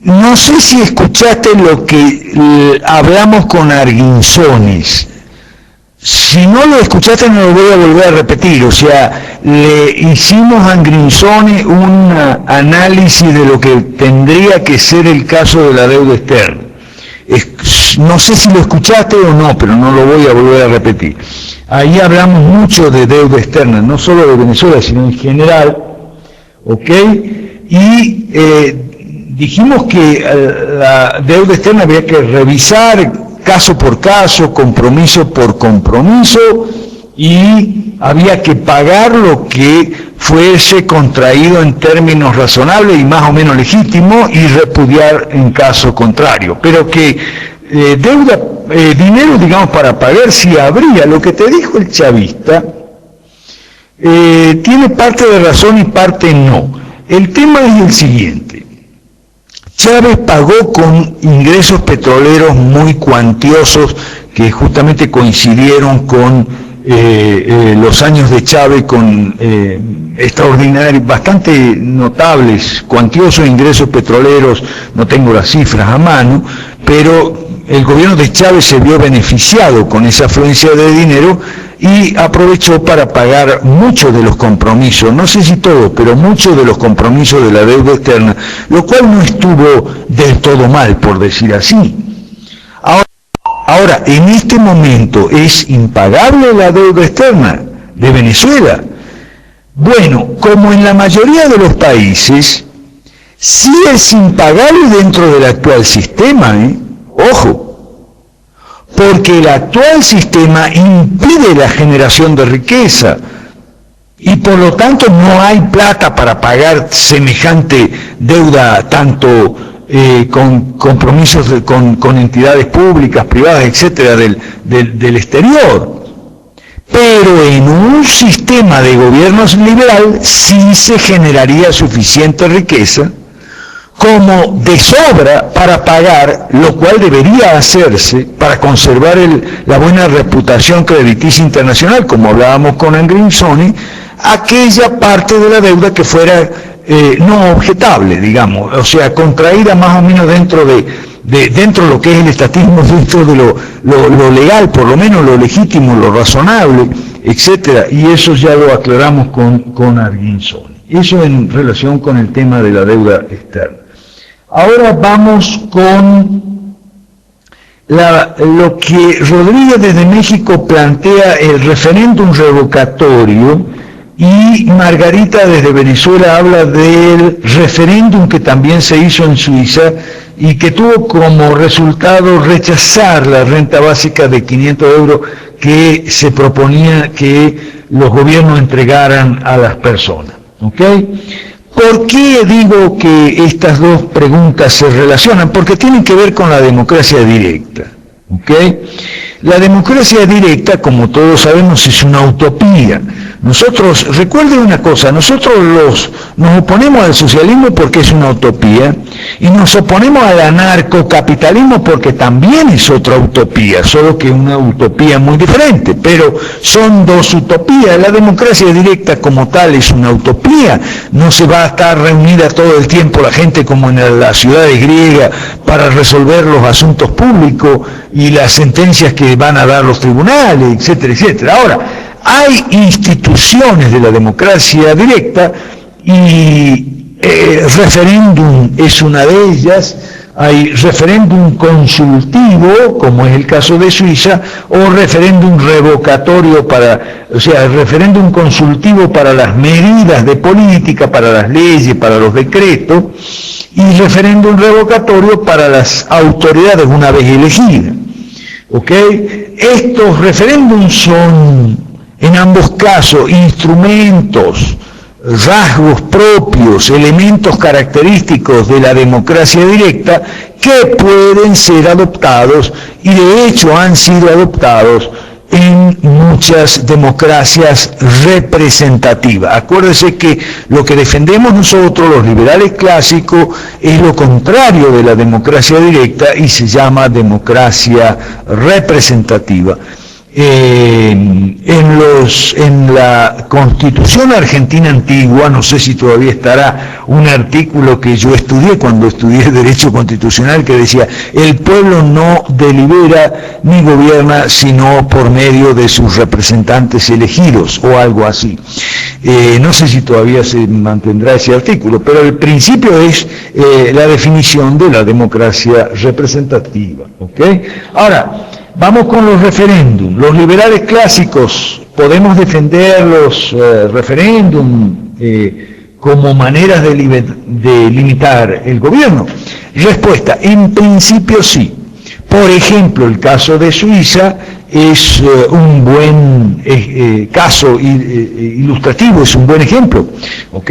no sé si escuchaste lo que hablamos con Arguinzones. Si no lo escuchaste, no lo voy a volver a repetir. O sea, le hicimos a Arguinzones un análisis de lo que tendría que ser el caso de la deuda externa. No sé si lo escuchaste o no, pero no lo voy a volver a repetir. Ahí hablamos mucho de deuda externa, no solo de Venezuela, sino en general, ¿ok? Y dijimos que la deuda externa había que revisar caso por caso, compromiso por compromiso, y había que pagar lo que fuese contraído en términos razonables y más o menos legítimos y repudiar en caso contrario. Pero que dinero, digamos, para pagar sí habría. Lo que te dijo el chavista tiene parte de razón y parte no. El tema es el siguiente. Chávez pagó con ingresos petroleros muy cuantiosos que justamente coincidieron con los años de Chávez, con extraordinarios, bastante notables, cuantiosos ingresos petroleros. No tengo las cifras a mano, pero el gobierno de Chávez se vio beneficiado con esa afluencia de dinero y aprovechó para pagar muchos de los compromisos, no sé si todos, pero muchos de los compromisos de la deuda externa, lo cual no estuvo del todo mal, por decir así. Ahora, en este momento, ¿es impagable la deuda externa de Venezuela? Bueno, como en la mayoría de los países, sí es impagable dentro del actual sistema, Ojo, porque el actual sistema impide la generación de riqueza y por lo tanto no hay plata para pagar semejante deuda, tanto con compromisos con entidades públicas, privadas, etcétera, del exterior. Pero en un sistema de gobierno liberal sí se generaría suficiente riqueza como de sobra para pagar, lo cual debería hacerse para conservar la buena reputación crediticia internacional, como hablábamos con Angrinsoni, aquella parte de la deuda que fuera no objetable, digamos, o sea, contraída más o menos dentro de lo que es el estatismo, dentro de lo legal, por lo menos lo legítimo, lo razonable, etcétera, y eso ya lo aclaramos con Arguinsoni. Eso en relación con el tema de la deuda externa. Ahora vamos con lo que Rodríguez desde México plantea, el referéndum revocatorio, y Margarita desde Venezuela habla del referéndum que también se hizo en Suiza y que tuvo como resultado rechazar la renta básica de 500 euros que se proponía que los gobiernos entregaran a las personas. ¿Ok? ¿Por qué digo que estas dos preguntas se relacionan? Porque tienen que ver con la democracia directa. ¿Ok? La democracia directa, como todos sabemos, es una utopía. Nosotros, recuerden una cosa, nosotros nos oponemos al socialismo porque es una utopía y nos oponemos al anarcocapitalismo porque también es otra utopía, solo que una utopía muy diferente, pero son dos utopías. La democracia directa como tal es una utopía, no se va a estar reunida todo el tiempo la gente como en las ciudades griegas para resolver los asuntos públicos y las sentencias que van a dar los tribunales, etcétera, etcétera. Ahora, hay instituciones de la democracia directa y referéndum es una de ellas. Hay referéndum consultivo, como es el caso de Suiza, o referéndum revocatorio referéndum consultivo para las medidas de política, para las leyes, para los decretos, y referéndum revocatorio para las autoridades una vez elegidas. ¿Ok? Estos referéndums son, en ambos casos, instrumentos, rasgos propios, elementos característicos de la democracia directa que pueden ser adoptados y de hecho han sido adoptados en muchas democracias representativas. Acuérdense que lo que defendemos nosotros, los liberales clásicos, es lo contrario de la democracia directa y se llama democracia representativa. En la Constitución Argentina antigua, no sé si todavía estará, un artículo que yo estudié cuando estudié Derecho Constitucional que decía: el pueblo no delibera ni gobierna sino por medio de sus representantes elegidos, o algo así. No sé si todavía se mantendrá ese artículo, pero el principio es la definición de la democracia representativa. ¿Ok? Ahora, vamos con los referéndums. Los liberales clásicos podemos defender los referéndums como maneras de limitar el gobierno. Respuesta: en principio sí. Por ejemplo, el caso de Suiza es un buen caso ilustrativo, es un buen ejemplo. ¿Ok?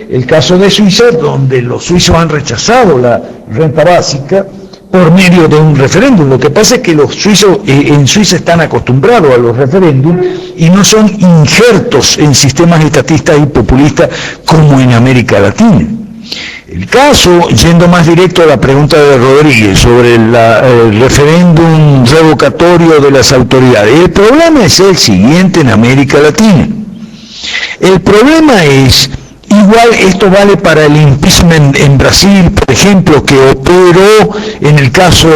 El caso de Suiza, donde los suizos han rechazado la renta básica por medio de un referéndum. Lo que pasa es que los suizos en Suiza están acostumbrados a los referéndums y no son injertos en sistemas estatistas y populistas como en América Latina. El caso, yendo más directo a la pregunta de Rodríguez sobre el referéndum revocatorio de las autoridades, el problema es el siguiente en América Latina. El problema es, igual esto vale para el impeachment en Brasil, por ejemplo, que operó en el caso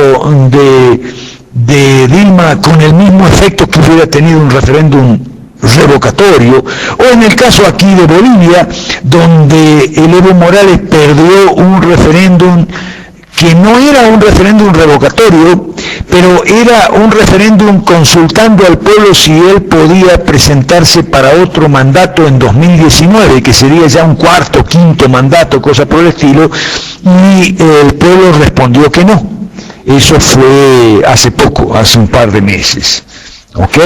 de Dilma con el mismo efecto que hubiera tenido un referéndum revocatorio, o en el caso aquí de Bolivia, donde el Evo Morales perdió un referéndum que no era un referéndum revocatorio, pero era un referéndum consultando al pueblo si él podía presentarse para otro mandato en 2019, que sería ya un cuarto, quinto mandato, cosa por el estilo, y el pueblo respondió que no. Eso fue hace poco, hace un par de meses. ¿Ok?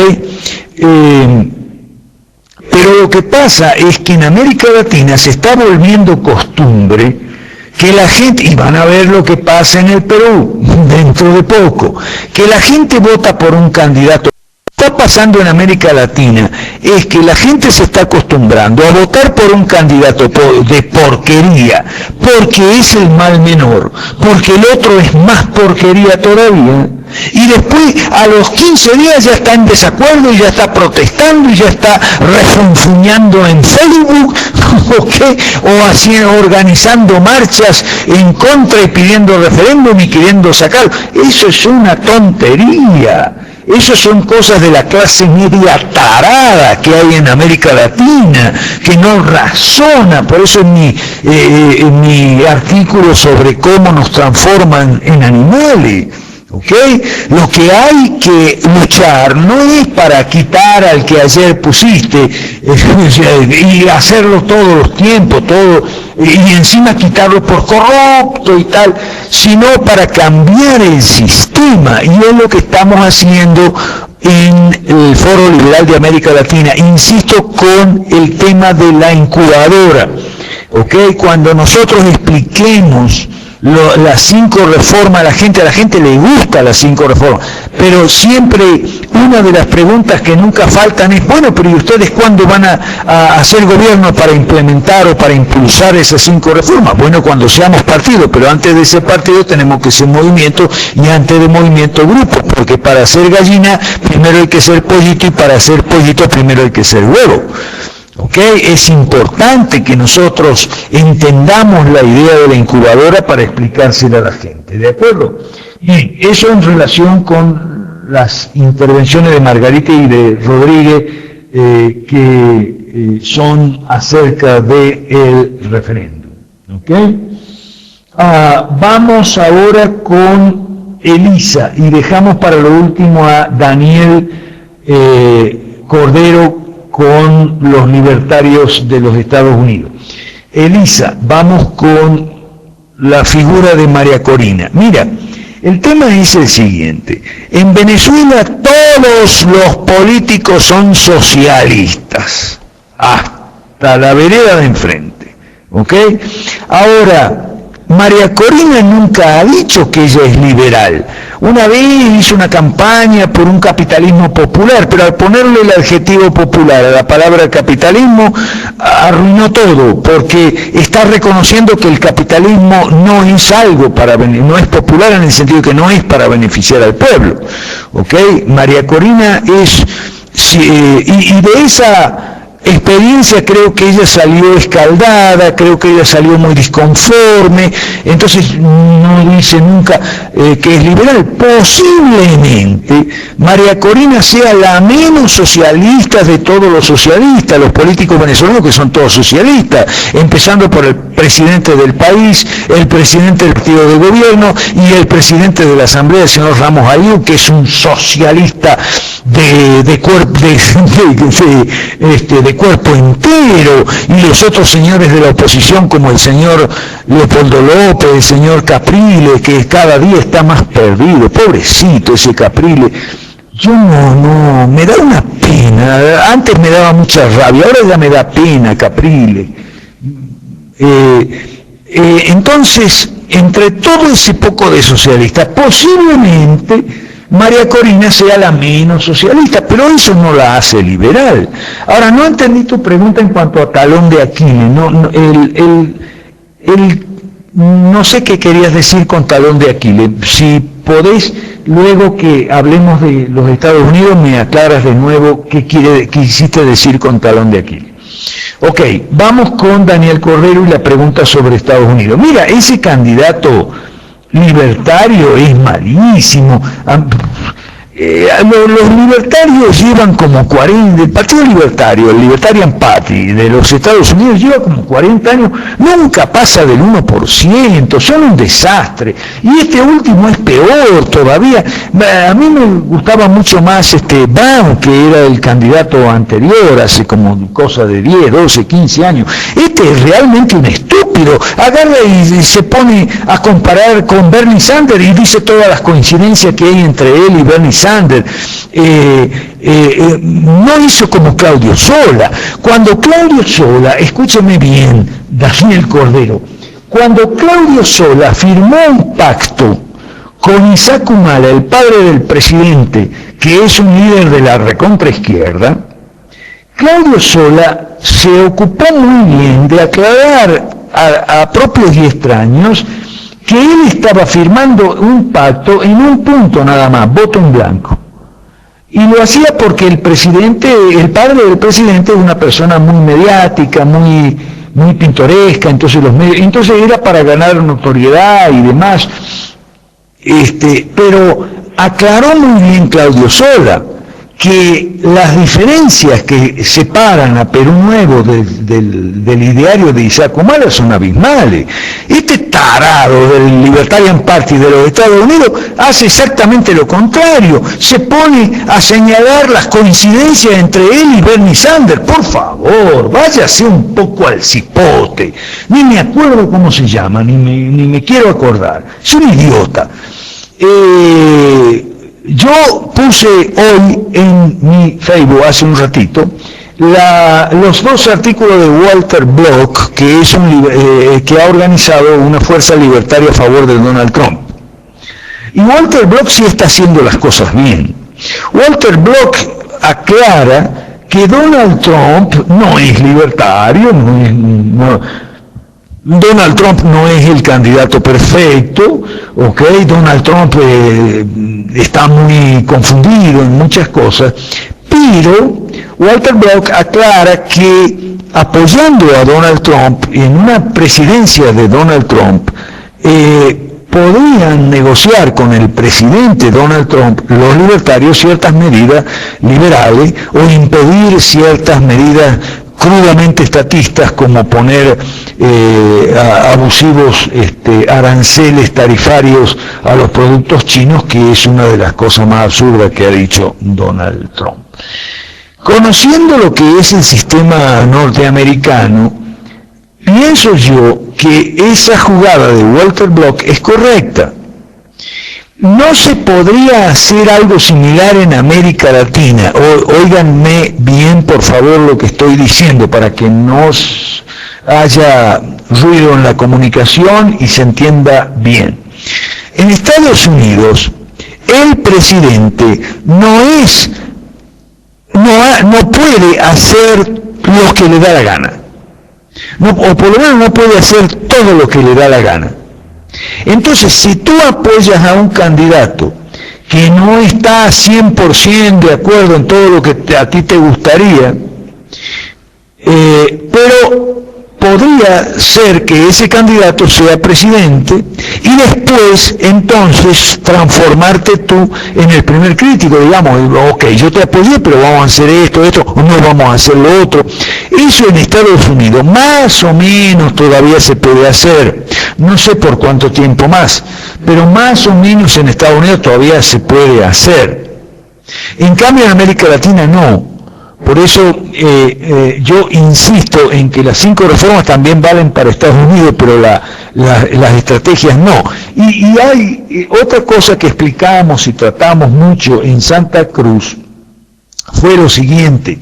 Pero lo que pasa es que en América Latina se está volviendo costumbre que la gente, y van a ver lo que pasa en el Perú dentro de poco, que la gente vota por un candidato. Lo que está pasando en América Latina es que la gente se está acostumbrando a votar por un candidato de porquería, porque es el mal menor, porque el otro es más porquería todavía, y después a los 15 días ya está en desacuerdo y ya está protestando y ya está refunfuñando en Facebook, ¿okay? O así organizando marchas en contra y pidiendo referéndum y queriendo sacarlo. Eso es una tontería. Esas son cosas de la clase media tarada que hay en América Latina, que no razona. Por eso en mi artículo sobre cómo nos transforman en animales, ¿okay? Lo que hay que luchar no es para quitar al que ayer pusiste y hacerlo todos los tiempos, y encima quitarlo por corrupto y tal, sino para cambiar el sistema, y es lo que estamos haciendo en el Foro Liberal de América Latina. Insisto con el tema de la incubadora, ¿okay? Cuando nosotros expliquemos las 5 reformas, a la gente le gusta las 5 reformas, pero siempre una de las preguntas que nunca faltan es, bueno, pero ¿y ustedes cuándo van a hacer gobierno para implementar o para impulsar esas 5 reformas? Bueno, cuando seamos partido, pero antes de ese partido tenemos que ser movimiento, y antes de movimiento grupo, porque para ser gallina primero hay que ser pollito, y para ser pollito primero hay que ser huevo. ¿Okay? Es importante que nosotros entendamos la idea de la incubadora para explicársela a la gente, ¿de acuerdo? Bien, eso en relación con las intervenciones de Margarita y de Rodríguez que son acerca del referéndum. ¿Okay? Vamos ahora con Elisa y dejamos para lo último a Daniel Cordero con los libertarios de los Estados Unidos. Elisa, vamos con la figura de María Corina. Mira, el tema es el siguiente. En Venezuela todos los políticos son socialistas, hasta la vereda de enfrente. ¿Ok? Ahora, María Corina nunca ha dicho que ella es liberal. Una vez hizo una campaña por un capitalismo popular, pero al ponerle el adjetivo popular a la palabra capitalismo, arruinó todo, porque está reconociendo que el capitalismo no es algo no es popular en el sentido que no es para beneficiar al pueblo. ¿Ok? María Corina es, y de esa experiencia creo que ella salió escaldada, creo que ella salió muy disconforme, entonces no dice nunca que es liberal. Posiblemente María Corina sea la menos socialista de todos los socialistas, los políticos venezolanos que son todos socialistas, empezando por el presidente del país, el presidente del partido de gobierno y el presidente de la Asamblea, el señor Ramos Ayú, que es un socialista de cuerpo entero, y los otros señores de la oposición como el señor Leopoldo López, el señor Capriles, que cada día está más perdido, pobrecito ese Capriles. Yo no, me da una pena, antes me daba mucha rabia, ahora ya me da pena Capriles. Entonces, entre todo ese poco de socialistas, posiblemente María Corina sea la menos socialista, pero eso no la hace liberal. Ahora, no entendí tu pregunta en cuanto a talón de Aquiles. No sé qué querías decir con talón de Aquiles. Si podés, luego que hablemos de los Estados Unidos, me aclaras de nuevo qué quisiste decir con talón de Aquiles. Ok, vamos con Daniel Cordero y la pregunta sobre Estados Unidos. Mira, ese candidato libertario es malísimo. los libertarios llevan como 40, el Partido Libertario, el Libertarian Party de los Estados Unidos lleva como 40 años, nunca pasa del 1%, son un desastre, y este último es peor todavía. A mí me gustaba mucho más Brown, que era el candidato anterior, hace como cosa de 10, 12, 15 años. Este es realmente un estúpido, agarra y se pone a comparar con Bernie Sanders y dice todas las coincidencias que hay entre él y Bernie Sanders. No hizo como Claudio Sola. Cuando Claudio Sola, escúcheme bien, Daniel Cordero, cuando Claudio Sola firmó un pacto con Isaac Humala, el padre del presidente, que es un líder de la recontraizquierda, Claudio Sola se ocupó muy bien de aclarar a propios y extraños que él estaba firmando un pacto en un punto nada más, voto en blanco. Y lo hacía porque el padre del presidente es una persona muy mediática, muy pintoresca, entonces era para ganar notoriedad y demás. Pero aclaró muy bien Claudio Sola que las diferencias que separan a Perú Nuevo del ideario de Isaac Humala son abismales. Este tarado del Libertarian Party de los Estados Unidos hace exactamente lo contrario, se pone a señalar las coincidencias entre él y Bernie Sanders. Por favor, váyase un poco al cipote, ni me acuerdo cómo se llama, ni me quiero acordar, es un idiota. Yo puse hoy en mi Facebook hace un ratito los dos artículos de Walter Block, que es que ha organizado una fuerza libertaria a favor de Donald Trump. Y Walter Block sí está haciendo las cosas bien. Walter Block aclara que Donald Trump no es libertario, Donald Trump no es el candidato perfecto, ¿ok? Donald Trump está muy confundido en muchas cosas, pero Walter Block aclara que apoyando a Donald Trump en una presidencia de Donald Trump, podrían negociar con el presidente Donald Trump, los libertarios, ciertas medidas liberales o impedir ciertas medidas crudamente estatistas, como poner abusivos aranceles tarifarios a los productos chinos, que es una de las cosas más absurdas que ha dicho Donald Trump. Conociendo lo que es el sistema norteamericano, pienso yo que esa jugada de Walter Block es correcta. ¿No se podría hacer algo similar en América Latina? Óiganme bien, por favor, lo que estoy diciendo, para que no haya ruido en la comunicación y se entienda bien. En Estados Unidos, el presidente no puede hacer lo que le da la gana. O por lo menos no puede hacer todo lo que le da la gana. Entonces, si tú apoyas a un candidato que no está 100% de acuerdo en todo lo que a ti te gustaría, pero podría ser que ese candidato sea presidente y después entonces transformarte tú en el primer crítico, digamos, ok, yo te apoyé, pero vamos a hacer esto, o no vamos a hacer lo otro. Eso en Estados Unidos más o menos todavía se puede hacer, no sé por cuánto tiempo más, pero más o menos en Estados Unidos todavía se puede hacer. En cambio en América Latina no. Por eso yo insisto en que las 5 reformas también valen para Estados Unidos, pero las estrategias no. Y hay otra cosa que explicamos y tratamos mucho en Santa Cruz, fue lo siguiente.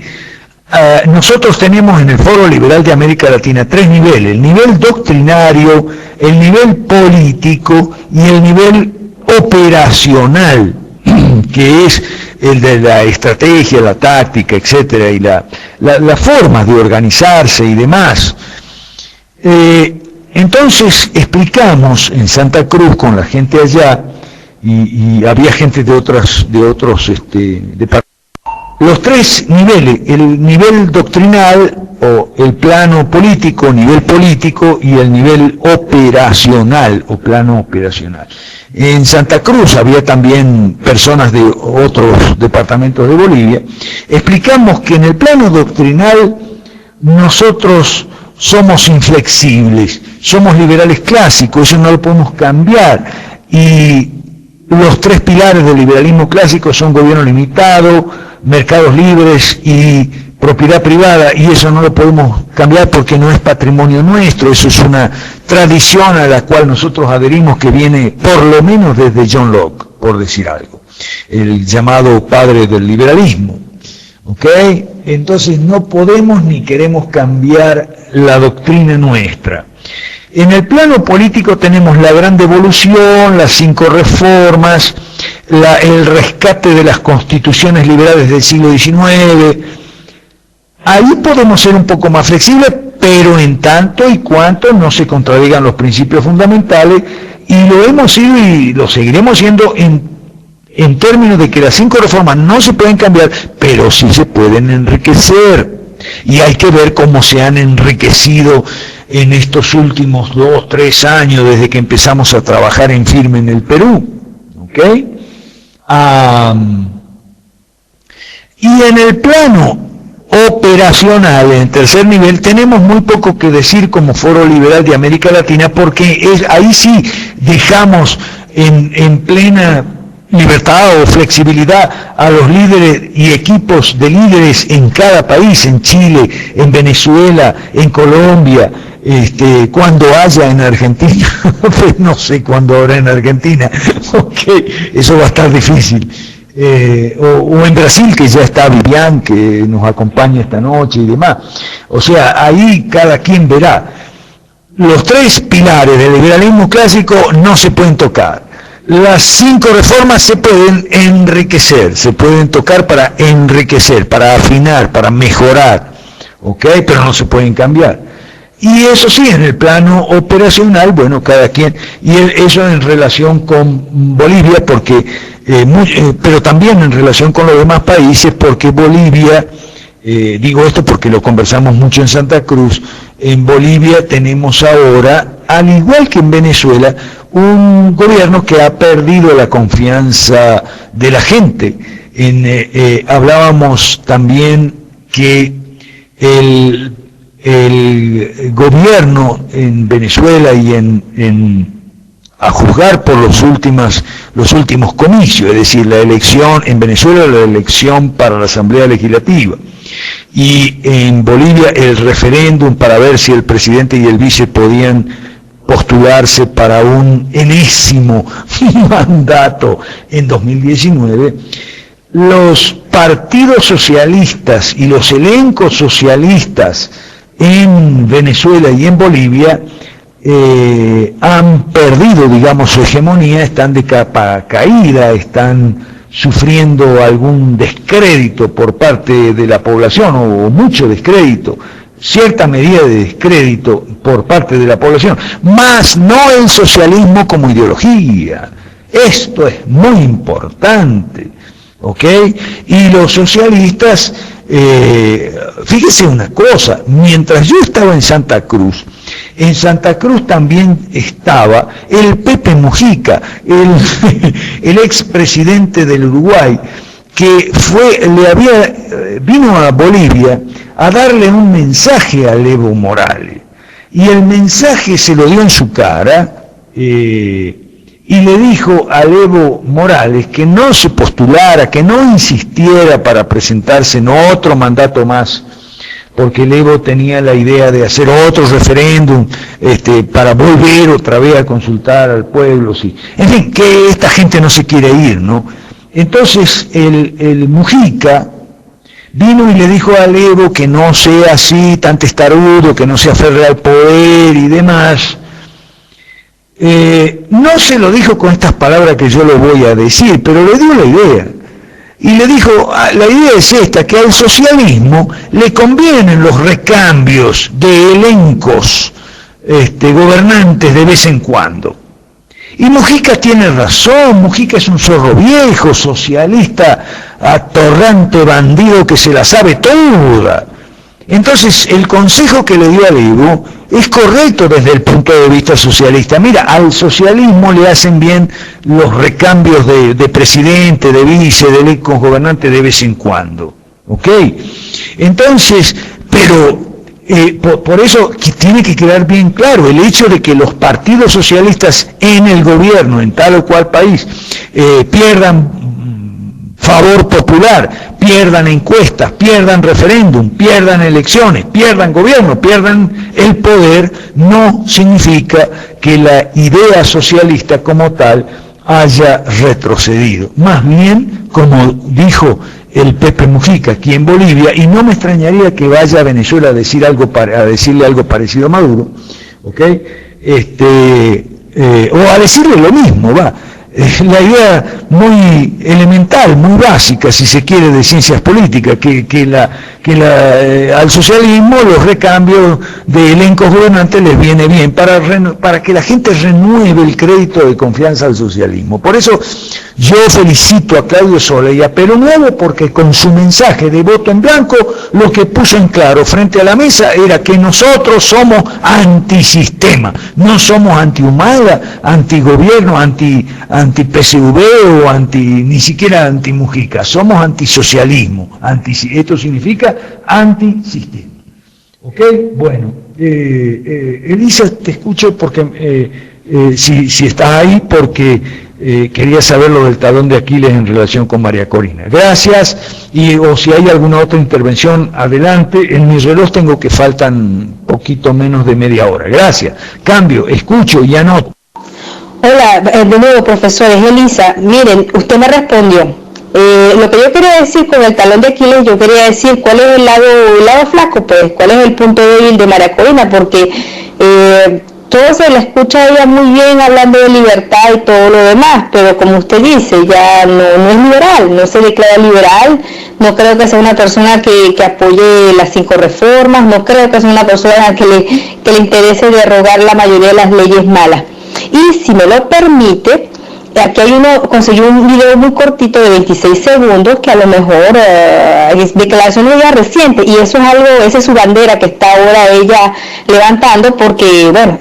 Nosotros tenemos en el Foro Liberal de América Latina 3 niveles: el nivel doctrinario, el nivel político y el nivel operacional, que es el de la estrategia, la táctica, etcétera, y las formas de organizarse y demás. Entonces explicamos en Santa Cruz con la gente allá, y había gente de otros departamentos, los tres niveles, el nivel doctrinal o el plano político, nivel político, y el nivel operacional o plano operacional. En Santa Cruz había también personas de otros departamentos de Bolivia. Explicamos que en el plano doctrinal nosotros somos inflexibles, somos liberales clásicos, eso no lo podemos cambiar, y los tres pilares del liberalismo clásico son gobierno limitado, mercados libres y propiedad privada, y eso no lo podemos cambiar porque no es patrimonio nuestro, eso es una tradición a la cual nosotros adherimos que viene por lo menos desde John Locke, por decir algo, el llamado padre del liberalismo. ¿Ok? Entonces no podemos ni queremos cambiar la doctrina nuestra. En el plano político tenemos la gran devolución, las 5 reformas, el rescate de las constituciones liberales del siglo XIX. Ahí podemos ser un poco más flexibles, pero en tanto y cuanto no se contradigan los principios fundamentales, y lo hemos sido y lo seguiremos siendo en términos de que las 5 reformas no se pueden cambiar, pero sí se pueden enriquecer. Y hay que ver cómo se han enriquecido en estos últimos 2, 3 años desde que empezamos a trabajar en firme en el Perú. ¿Ok? Y en el plano operacional, en tercer nivel, tenemos muy poco que decir como Foro Liberal de América Latina, porque ahí sí dejamos en plena libertad o flexibilidad a los líderes y equipos de líderes en cada país, en Chile, en Venezuela, en Colombia, cuando haya en Argentina, pues no sé cuándo habrá en Argentina, okay, eso va a estar difícil, o en Brasil, que ya está Vivian, que nos acompaña esta noche y demás. O sea, ahí cada quien verá. Los 3 pilares del liberalismo clásico no se pueden tocar. Las 5 reformas se pueden enriquecer, se pueden tocar para enriquecer, para afinar, para mejorar, ¿ok? Pero no se pueden cambiar. Y eso sí, en el plano operacional, bueno, cada quien, y eso en relación con Bolivia, porque, pero también en relación con los demás países, porque Bolivia, digo esto porque lo conversamos mucho en Santa Cruz, en Bolivia tenemos ahora, al igual que en Venezuela, un gobierno que ha perdido la confianza de la gente. Hablábamos también que el gobierno en Venezuela y a juzgar por los últimos comicios, es decir, la elección en Venezuela, la elección para la Asamblea Legislativa, y en Bolivia el referéndum para ver si el presidente y el vice podían postularse para un enésimo mandato en 2019, los partidos socialistas y los elencos socialistas en Venezuela y en Bolivia han perdido, digamos, su hegemonía, están de capa caída, están sufriendo algún descrédito por parte de la población, o mucho descrédito, cierta medida de descrédito por parte de la población, más no el socialismo como ideología. Esto es muy importante, ¿ok? Y los socialistas, fíjese una cosa, mientras yo estaba en Santa Cruz también estaba el Pepe Mujica, el expresidente del Uruguay, que vino a Bolivia a darle un mensaje a Evo Morales, y el mensaje se lo dio en su cara, y le dijo a Evo Morales que no se postulara, que no insistiera para presentarse en otro mandato más, porque el Evo tenía la idea de hacer otro referéndum para volver otra vez a consultar al pueblo, sí. En fin, que esta gente no se quiere ir, ¿no? Entonces el Mujica vino y le dijo al Evo que no sea así tan testarudo, que no se aferre al poder y demás. No se lo dijo con estas palabras que yo lo voy a decir, pero le dio la idea. Y le dijo, la idea es esta, que al socialismo le convienen los recambios de elencos gobernantes de vez en cuando. Y Mujica tiene razón, Mujica es un zorro viejo, socialista, atorrante, bandido que se la sabe toda. Entonces, el consejo que le dio a Evo es correcto desde el punto de vista socialista. Mira, al socialismo le hacen bien los recambios de presidente, de vice, de gobernante de vez en cuando. ¿Ok? Entonces, pero por eso tiene que quedar bien claro el hecho de que los partidos socialistas en el gobierno, en tal o cual país, pierdan favor popular, pierdan encuestas, pierdan referéndum, pierdan elecciones, pierdan gobierno, pierdan el poder, no significa que la idea socialista como tal haya retrocedido. Más bien, como dijo el Pepe Mujica aquí en Bolivia, y no me extrañaría que vaya a Venezuela a decirle algo parecido a Maduro, ¿ok? O a decirle lo mismo, va. La idea muy elemental, muy básica, si se quiere, de ciencias políticas, que al socialismo los recambios de elencos gobernantes les viene bien para que la gente renueve el crédito de confianza al socialismo. Por eso yo felicito a Claudio Sola y a Perú Nuevo, porque con su mensaje de voto en blanco lo que puso en claro frente a la mesa era que nosotros somos antisistema, no somos antihumada, antigobierno, anti-PSV o ni siquiera anti-Mujica, somos antisocialismo, esto significa antisistema. ¿Ok? Bueno, Elisa, te escucho porque si estás ahí, porque quería saber lo del talón de Aquiles en relación con María Corina. Gracias, o si hay alguna otra intervención, adelante. En mi reloj tengo que faltan poquito menos de media hora. Gracias. Cambio, escucho y anoto. Hola, de nuevo, profesor, es Elisa. Miren, usted me respondió. Lo que yo quería decir con el talón de Aquiles, yo quería decir cuál es el lado flaco, pues, cuál es el punto débil de María Corina, porque todo se la escucha a ella muy bien hablando de libertad y todo lo demás, pero como usted dice, ya no es liberal, no se declara liberal, no creo que sea una persona que apoye las 5 reformas, no creo que sea una persona que le interese derogar la mayoría de las leyes malas. Y si me lo permite, aquí conseguí un video muy cortito de 26 segundos que a lo mejor es declaración de ella reciente, y eso es algo, esa es su bandera que está ahora ella levantando, porque bueno,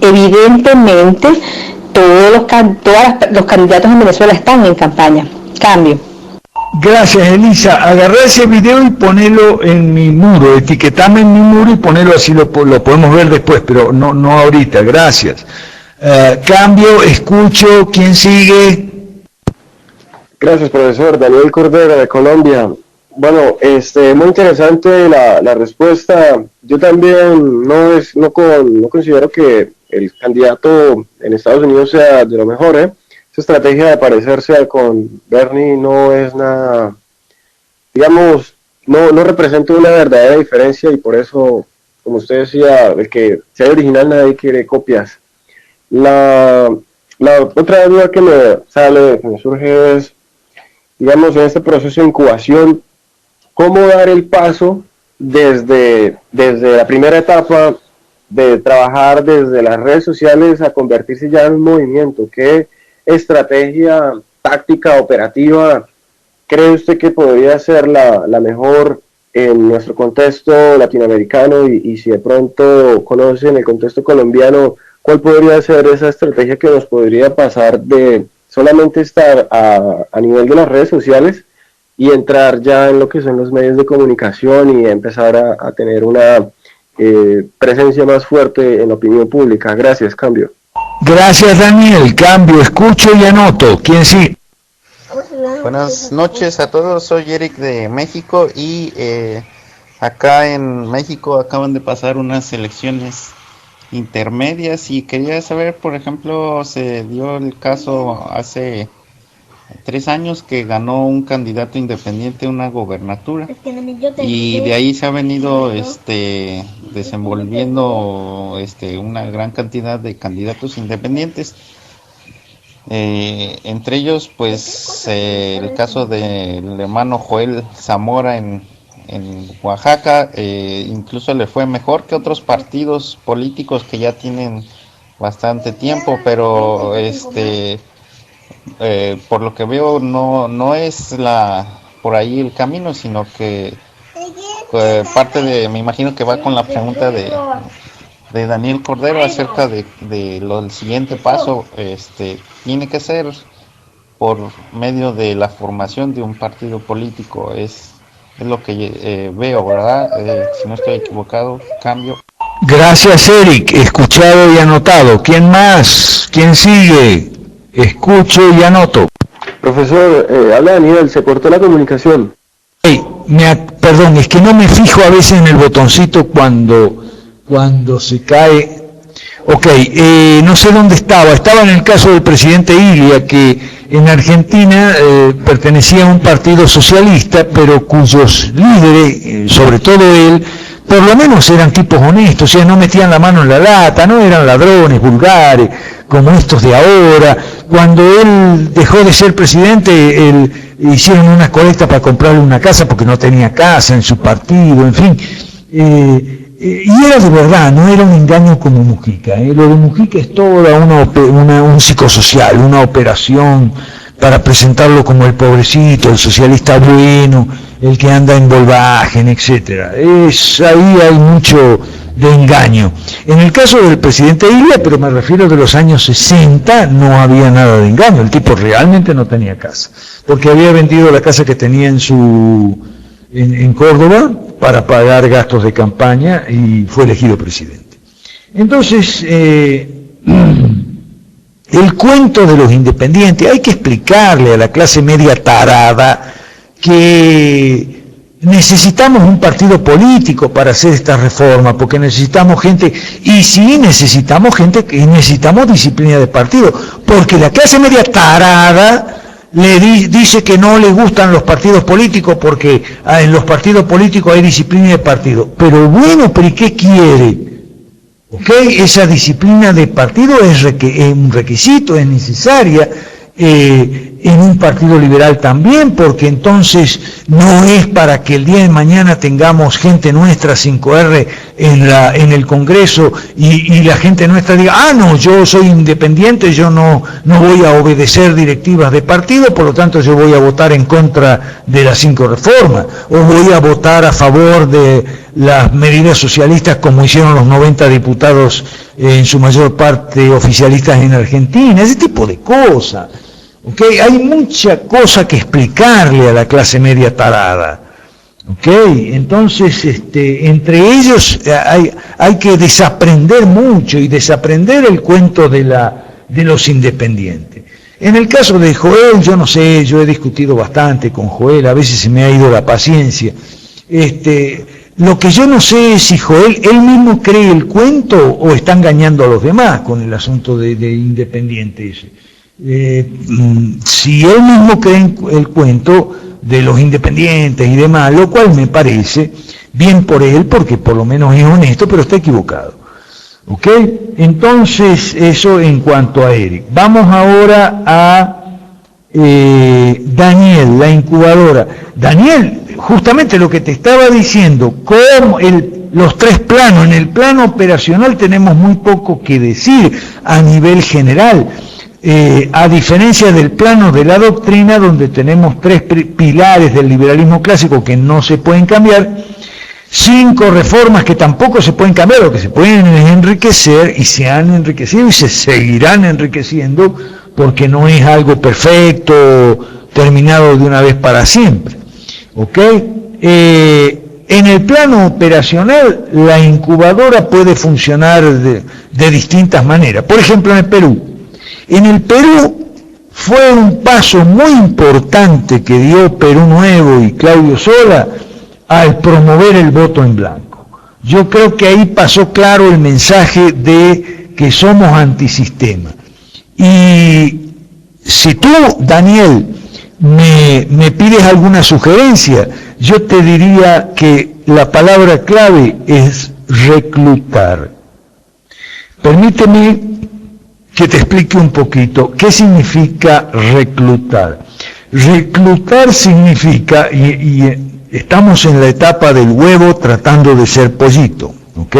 evidentemente todos los candidatos en Venezuela están en campaña. Cambio. Gracias, Elisa. Agarré ese video y ponelo en mi muro, etiquetame en mi muro y ponelo así, lo podemos ver después, pero no ahorita. Gracias. Cambio, escucho, ¿quién sigue? Gracias, profesor. Daniel Cordero, de Colombia. Bueno, muy interesante la respuesta. Yo también no considero que el candidato en Estados Unidos sea de lo mejor, Esa estrategia de parecerse con Bernie no es nada, digamos, no representa una verdadera diferencia, y por eso, como usted decía, el que sea original nadie quiere copias. La otra duda que me surge es, digamos, en este proceso de incubación, ¿cómo dar el paso desde la primera etapa de trabajar desde las redes sociales a convertirse ya en un movimiento? ¿Qué estrategia táctica operativa cree usted que podría ser la mejor en nuestro contexto latinoamericano, y si de pronto conoce en el contexto colombiano, cuál podría ser esa estrategia que nos podría pasar de solamente estar a nivel de las redes sociales y entrar ya en lo que son los medios de comunicación y empezar a tener una presencia más fuerte en la opinión pública? Gracias, Cambio. Gracias, Daniel. Cambio, escucho y anoto. ¿Quién sí? Buenas noches a todos, soy Eric de México y acá en México acaban de pasar unas elecciones intermedias y quería saber, por ejemplo, se dio el caso hace 3 años que ganó un candidato independiente una gobernatura, y de ahí se ha venido desenvolviendo una gran cantidad de candidatos independientes, entre ellos pues el caso del hermano Joel Zamora en Oaxaca, incluso le fue mejor que otros partidos políticos que ya tienen bastante tiempo, pero por lo que veo no es por ahí el camino, sino que me imagino que va con la pregunta de Daniel Cordero acerca de del siguiente paso. Tiene que ser por medio de la formación de un partido político, es lo que veo, ¿verdad? Si no estoy equivocado, cambio. Gracias, Eric, escuchado y anotado. ¿Quién más? ¿Quién sigue? Escucho y anoto. Profesor, habla Daniel, se cortó la comunicación. Perdón, es que no me fijo a veces en el botoncito cuando se cae. Ok, no sé dónde estaba en el caso del presidente Ilia, que en Argentina pertenecía a un partido socialista, pero cuyos líderes, sobre todo él, por lo menos eran tipos honestos, o sea, no metían la mano en la lata, no eran ladrones vulgares, como estos de ahora. Cuando él dejó de ser presidente, hicieron una colecta para comprarle una casa porque no tenía casa en su partido, en fin. Y era de verdad, no era un engaño como Mujica. Lo de Mujica es toda un psicosocial, una operación para presentarlo como el pobrecito, el socialista bueno, el que anda en Volkswagen, etcétera. Ahí hay mucho de engaño. En el caso del presidente Ilia, pero me refiero de los años 60, no había nada de engaño. El tipo realmente no tenía casa, porque había vendido la casa que tenía en Córdoba para pagar gastos de campaña y fue elegido presidente. Entonces, el cuento de los independientes, hay que explicarle a la clase media tarada que necesitamos un partido político para hacer esta reforma, porque necesitamos gente, y sí necesitamos gente, y necesitamos disciplina de partido, porque la clase media tarada dice que no le gustan los partidos políticos porque en los partidos políticos hay disciplina de partido. Pero bueno, ¿pero y qué quiere? ¿Okay? Esa disciplina de partido es un requisito, es necesaria en un partido liberal también, porque entonces no es para que el día de mañana tengamos gente nuestra 5R en el Congreso y la gente nuestra diga, no, yo soy independiente, yo no voy a obedecer directivas de partido, por lo tanto yo voy a votar en contra de las 5 reformas, o voy a votar a favor de las medidas socialistas como hicieron los 90 diputados, en su mayor parte oficialistas en Argentina, ese tipo de cosas. Okay, hay mucha cosa que explicarle a la clase media tarada. Okay, entonces entre ellos hay que desaprender mucho y desaprender el cuento de los independientes. En el caso de Joel, yo no sé, yo he discutido bastante con Joel, a veces se me ha ido la paciencia. Lo que yo no sé es si Joel él mismo cree el cuento o está engañando a los demás con el asunto de independiente ese. Si él mismo cree el cuento de los independientes y demás, lo cual me parece bien por él, porque por lo menos es honesto, pero está equivocado. ¿Ok? Entonces, eso en cuanto a Eric. Vamos ahora a Daniel, la incubadora. Daniel, justamente lo que te estaba diciendo, como los 3 planos, en el plano operacional tenemos muy poco que decir a nivel general. A diferencia del plano de la doctrina, donde tenemos 3 pilares del liberalismo clásico que no se pueden cambiar, 5 reformas que tampoco se pueden cambiar o que se pueden enriquecer, y se han enriquecido y se seguirán enriqueciendo, porque no es algo perfecto, terminado de una vez para siempre. ¿Ok? En el plano operacional, la incubadora puede funcionar de distintas maneras. Por ejemplo, en el Perú. En el Perú fue un paso muy importante que dio Perú Nuevo y Claudio Sola al promover el voto en blanco. Yo creo que ahí pasó claro el mensaje de que somos antisistema. Y si tú, Daniel, me pides alguna sugerencia, yo te diría que la palabra clave es reclutar. Permíteme que te explique un poquito qué significa reclutar. Reclutar significa, y estamos en la etapa del huevo tratando de ser pollito, ¿ok?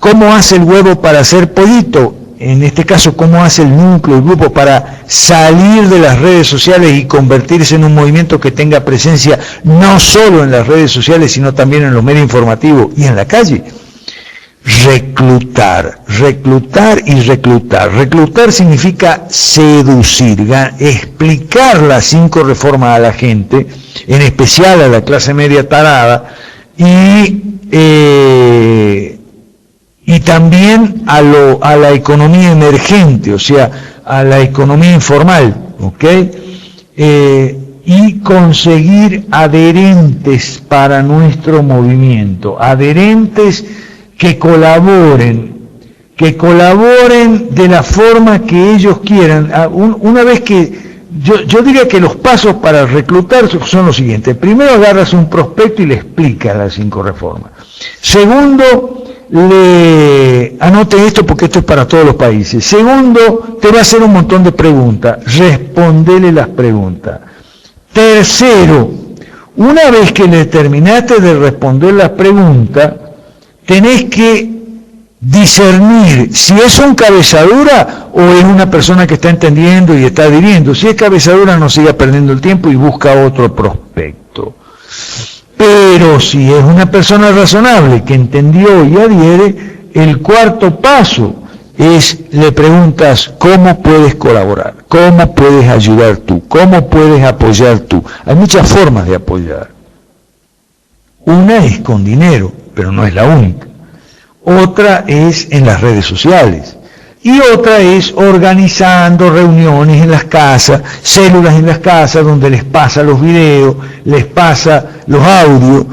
¿Cómo hace el huevo para ser pollito? en este caso, cómo hace el núcleo, el grupo, para salir de las redes sociales y convertirse en un movimiento que tenga presencia no solo en las redes sociales, sino también en los medios informativos y en la calle. Reclutar, reclutar y reclutar. Reclutar significa seducir, explicar las 5 reformas a la gente, en especial a la clase media tarada, y también a la economía emergente, o sea, a la economía informal, ¿ok? Y conseguir adherentes para nuestro movimiento, adherentes que colaboren de la forma que ellos quieran. Una vez que, yo diría que los pasos para reclutar son los siguientes. Primero, agarras un prospecto y le explicas las 5 reformas. Segundo, anote esto porque esto es para todos los países. Segundo, te va a hacer un montón de preguntas, respondele las preguntas. Tercero, una vez que le terminaste de responder las preguntas, tenés que discernir si es un cabezadura o es una persona que está entendiendo y está adhiriendo. Si es cabezadura, no siga perdiendo el tiempo y busca otro prospecto. Pero si es una persona razonable que entendió y adhiere, el cuarto paso es, le preguntas cómo puedes colaborar, cómo puedes ayudar tú, cómo puedes apoyar tú. Hay muchas formas de apoyar. Una es con dinero, pero no es la única. Otra es en las redes sociales. Y otra es organizando reuniones en las casas, células en las casas donde les pasa los videos, les pasa los audios,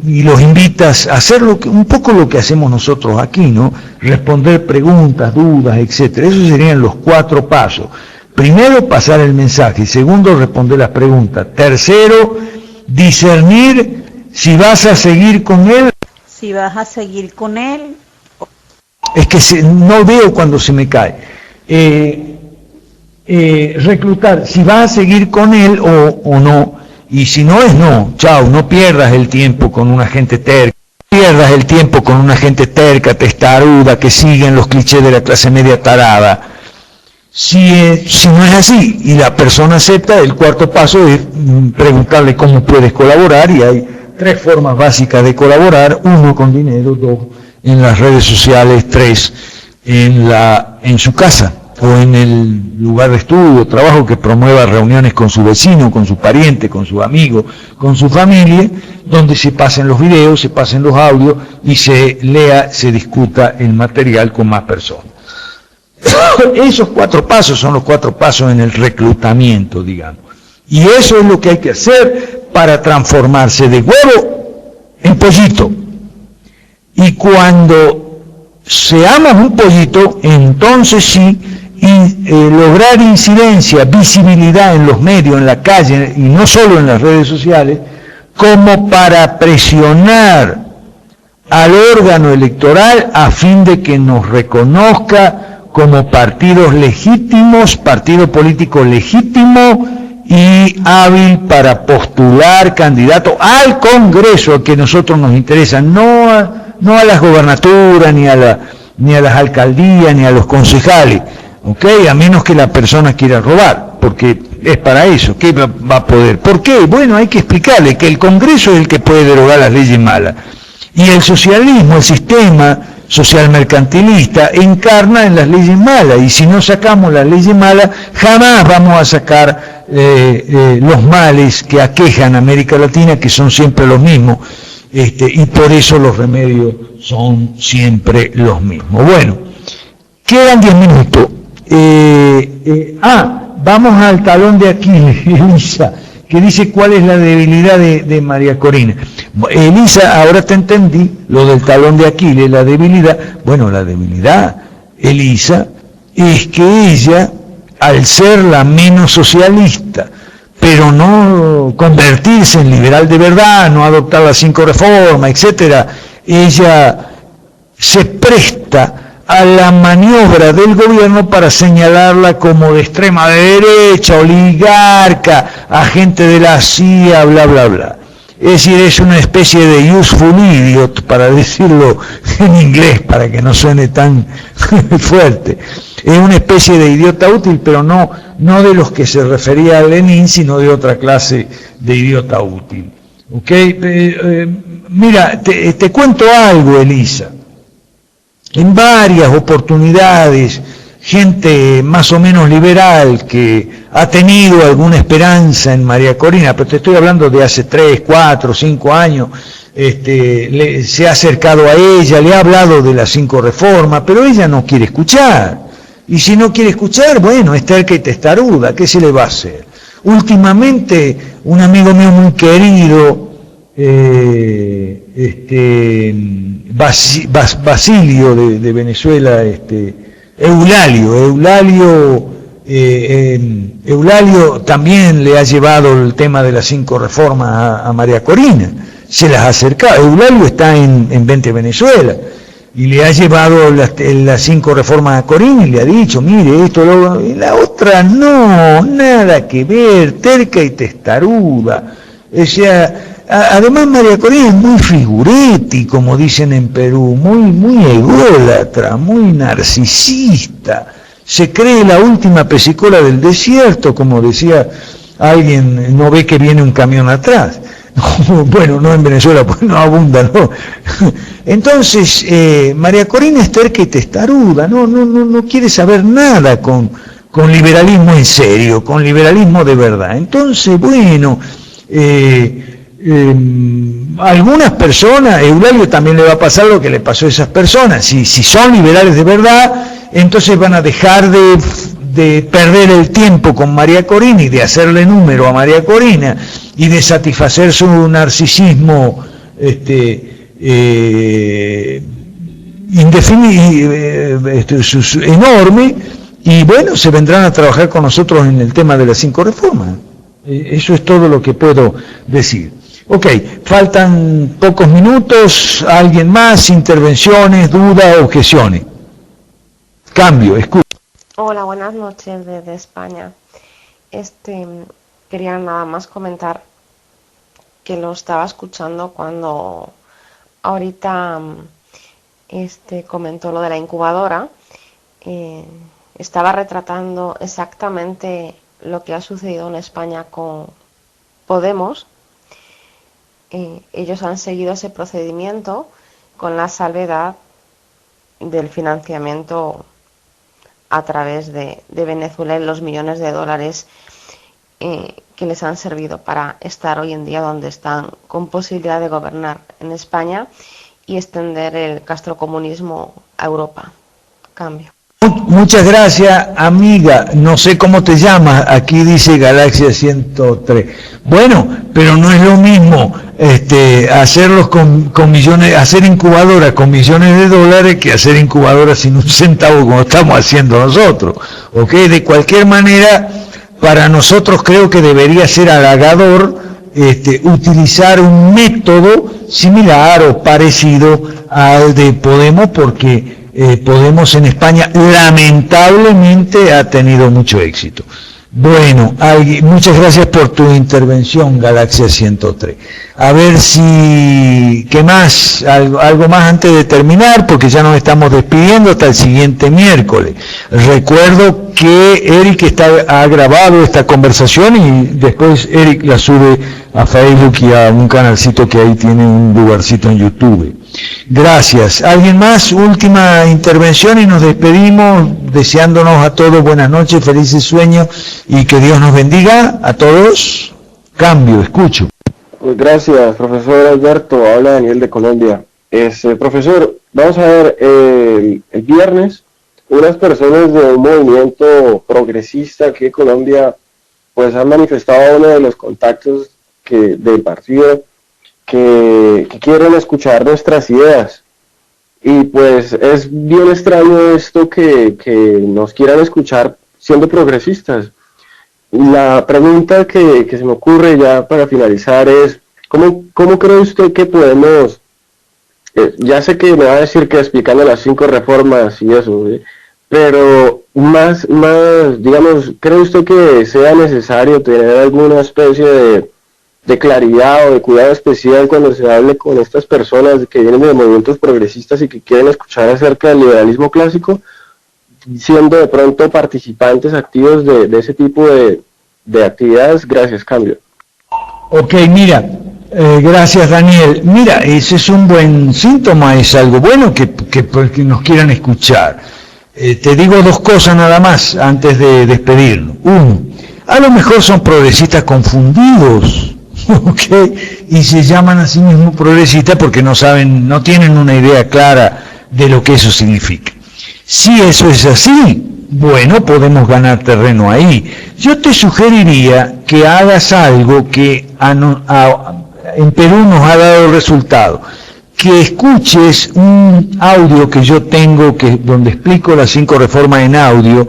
y los invitas a hacer un poco lo que hacemos nosotros aquí, ¿no? Responder preguntas, dudas, etcétera. Esos serían los 4 pasos. Primero, pasar el mensaje. Segundo, responder las preguntas. Tercero, discernir si vas a seguir con él. Si vas a seguir con él. Es que no veo cuando se me cae. Reclutar, si vas a seguir con él o no, y si no es no, chao, no pierdas el tiempo con una gente terca, testaruda, que siguen los clichés de la clase media tarada. Si no es así y la persona acepta, el cuarto paso es preguntarle cómo puedes colaborar, y hay 3 formas básicas de colaborar: 1 con dinero, 2 en las redes sociales, 3 en su casa o en el lugar de estudio, trabajo, que promueva reuniones con su vecino, con su pariente, con su amigo, con su familia, donde se pasen los videos, se pasen los audios y se lea, se discuta el material con más personas. Esos 4 pasos son los 4 pasos en el reclutamiento, digamos. Y eso es lo que hay que hacer para transformarse de huevo en pollito. Y cuando seamos un pollito, entonces sí, lograr incidencia, visibilidad en los medios, en la calle, y no solo en las redes sociales, como para presionar al órgano electoral a fin de que nos reconozca como partidos legítimos, partido político legítimo y hábil para postular candidatos al Congreso, que a nosotros nos interesa, no a las gobernaturas, ni a las alcaldías, ni a los concejales, ¿ok? A menos que la persona quiera robar, porque es para eso. ¿Qué va a poder? ¿Por qué? Bueno, hay que explicarle que el Congreso es el que puede derogar las leyes malas, y el socialismo, el sistema social mercantilista, encarna en las leyes malas, y si no sacamos las leyes malas, jamás vamos a sacar los males que aquejan a América Latina, que son siempre los mismos. Y por eso los remedios son siempre los mismos. Bueno, quedan 10 minutos. Vamos al talón de Aquiles, Elisa, que dice cuál es la debilidad de María Corina. Elisa, ahora te entendí lo del talón de Aquiles, la debilidad. Bueno, la debilidad, Elisa, es que ella, al ser la menos socialista, pero no convertirse en liberal de verdad, no adoptar las 5 reformas, etcétera, ella se presta a la maniobra del gobierno para señalarla como de extrema derecha, oligarca, agente de la CIA, bla, bla, bla. Es decir, es una especie de useful idiot, para decirlo en inglés, para que no suene tan fuerte. Es una especie de idiota útil, pero no de los que se refería a Lenin, sino de otra clase de idiota útil. ¿Ok? Mira, te cuento algo, Elisa. En varias oportunidades, gente más o menos liberal que ha tenido alguna esperanza en María Corina, pero te estoy hablando de hace 3, 4, 5 años, se ha acercado a ella, le ha hablado de las 5 reformas, pero ella no quiere escuchar. Y si no quiere escuchar, bueno, es terca y testaruda, ¿qué se le va a hacer? Últimamente, un amigo mío muy querido, Basilio de Venezuela, Eulalio también le ha llevado el tema de las 5 reformas a María Corina, se las ha acercado. Eulalio está en 20 Venezuela y le ha llevado las 5 reformas a Corina y le ha dicho, mire, esto, y la otra no, nada que ver, terca y testaruda. O sea, además María Corina es muy figuretti, como dicen en Perú, muy ególatra, muy narcisista, se cree la última pesicola del desierto, como decía alguien, no ve que viene un camión atrás. Bueno, no en Venezuela, pues no abunda, ¿no? Entonces, María Corina es terca y testaruda, no quiere saber nada con liberalismo en serio, con liberalismo de verdad. Entonces, bueno, algunas personas, Eulalio también le va a pasar lo que le pasó a esas personas, si son liberales de verdad, entonces van a dejar de perder el tiempo con María Corina y de hacerle número a María Corina y de satisfacer su narcisismo enorme, y bueno, se vendrán a trabajar con nosotros en el tema de las 5 reformas. Eso es todo lo que puedo decir. Ok, faltan pocos minutos. ¿Alguien más? ¿Intervenciones, dudas, objeciones? Cambio, escucha. Hola, buenas noches desde España. Quería nada más comentar que lo estaba escuchando cuando ahorita comentó lo de la incubadora. Estaba retratando exactamente lo que ha sucedido en España con Podemos. Ellos han seguido ese procedimiento con la salvedad del financiamiento a través de Venezuela y los millones de dólares que les han servido para estar hoy en día donde están, con posibilidad de gobernar en España y extender el castrocomunismo a Europa. Cambio. Muchas gracias, amiga. No sé cómo te llamas. Aquí dice Galaxia 103. Bueno, pero no es lo mismo hacerlos con millones, hacer incubadoras con millones de dólares que hacer incubadoras sin un centavo como estamos haciendo nosotros. ¿Ok? De cualquier manera, para nosotros creo que debería ser halagador utilizar un método similar o parecido al de Podemos, porque Podemos en España lamentablemente ha tenido mucho éxito. Bueno, muchas gracias por tu intervención, Galaxia 103. A ver si, ¿qué más? Algo más antes de terminar, porque ya nos estamos despidiendo hasta el siguiente miércoles. Recuerdo que Eric ha grabado esta conversación y después Eric la sube a Facebook y a un canalcito que ahí tiene un lugarcito en YouTube. Gracias. ¿Alguien más? Última intervención y nos despedimos deseándonos a todos buenas noches, felices sueños y que Dios nos bendiga a todos. Cambio, escucho. Pues gracias, profesor Alberto. Habla Daniel de Colombia. Profesor, vamos a ver, el viernes unas personas de un movimiento progresista aquí en Colombia pues han manifestado uno de los contactos del partido que quieren escuchar nuestras ideas, y pues es bien extraño esto que nos quieran escuchar siendo progresistas. La pregunta que se me ocurre ya para finalizar es ¿cómo cree usted que podemos, ya sé que me va a decir que explicando las 5 reformas y eso, pero más digamos, ¿cree usted que sea necesario tener alguna especie de de claridad o de cuidado especial cuando se hable con estas personas que vienen de movimientos progresistas y que quieren escuchar acerca del liberalismo clásico, siendo de pronto participantes activos de ese tipo de actividades? Gracias, cambio. Ok, mira, gracias Daniel. Mira, ese es un buen síntoma, es algo bueno que nos quieran escuchar. Te digo dos cosas nada más antes de despedirnos. Uno, a lo mejor son progresistas confundidos, ¿ok? Y se llaman a sí mismos progresistas porque no saben, no tienen una idea clara de lo que eso significa. Si eso es así, bueno, podemos ganar terreno ahí. Yo te sugeriría que hagas algo que en Perú nos ha dado resultado, que escuches un audio que yo tengo donde explico las 5 reformas en audio.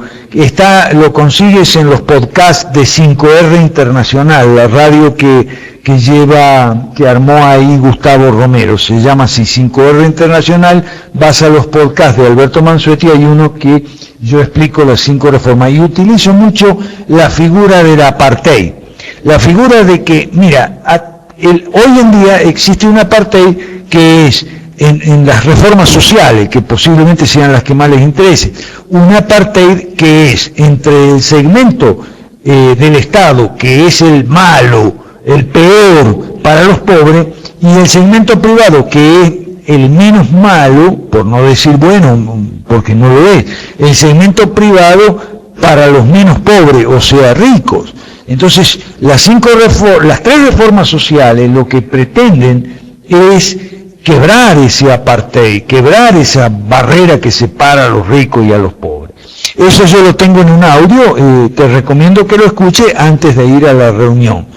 Lo consigues en los podcasts de 5R Internacional, la radio que armó ahí Gustavo Romero, se llama así 5R Internacional. Vas a los podcasts de Alberto Mansuetti, hay uno que yo explico las 5 reformas y utilizo mucho la figura del apartheid, la figura de que, mira, hoy en día existe un apartheid que es en las reformas sociales, que posiblemente sean las que más les interese, un apartheid que es entre el segmento del Estado, que es el malo, el peor para los pobres, y el segmento privado, que es el menos malo, por no decir bueno, porque no lo es, el segmento privado para los menos pobres, o sea, ricos. Entonces, las 3 reformas sociales lo que pretenden es quebrar ese apartheid, quebrar esa barrera que separa a los ricos y a los pobres. Eso yo lo tengo en un audio, te recomiendo que lo escuche antes de ir a la reunión.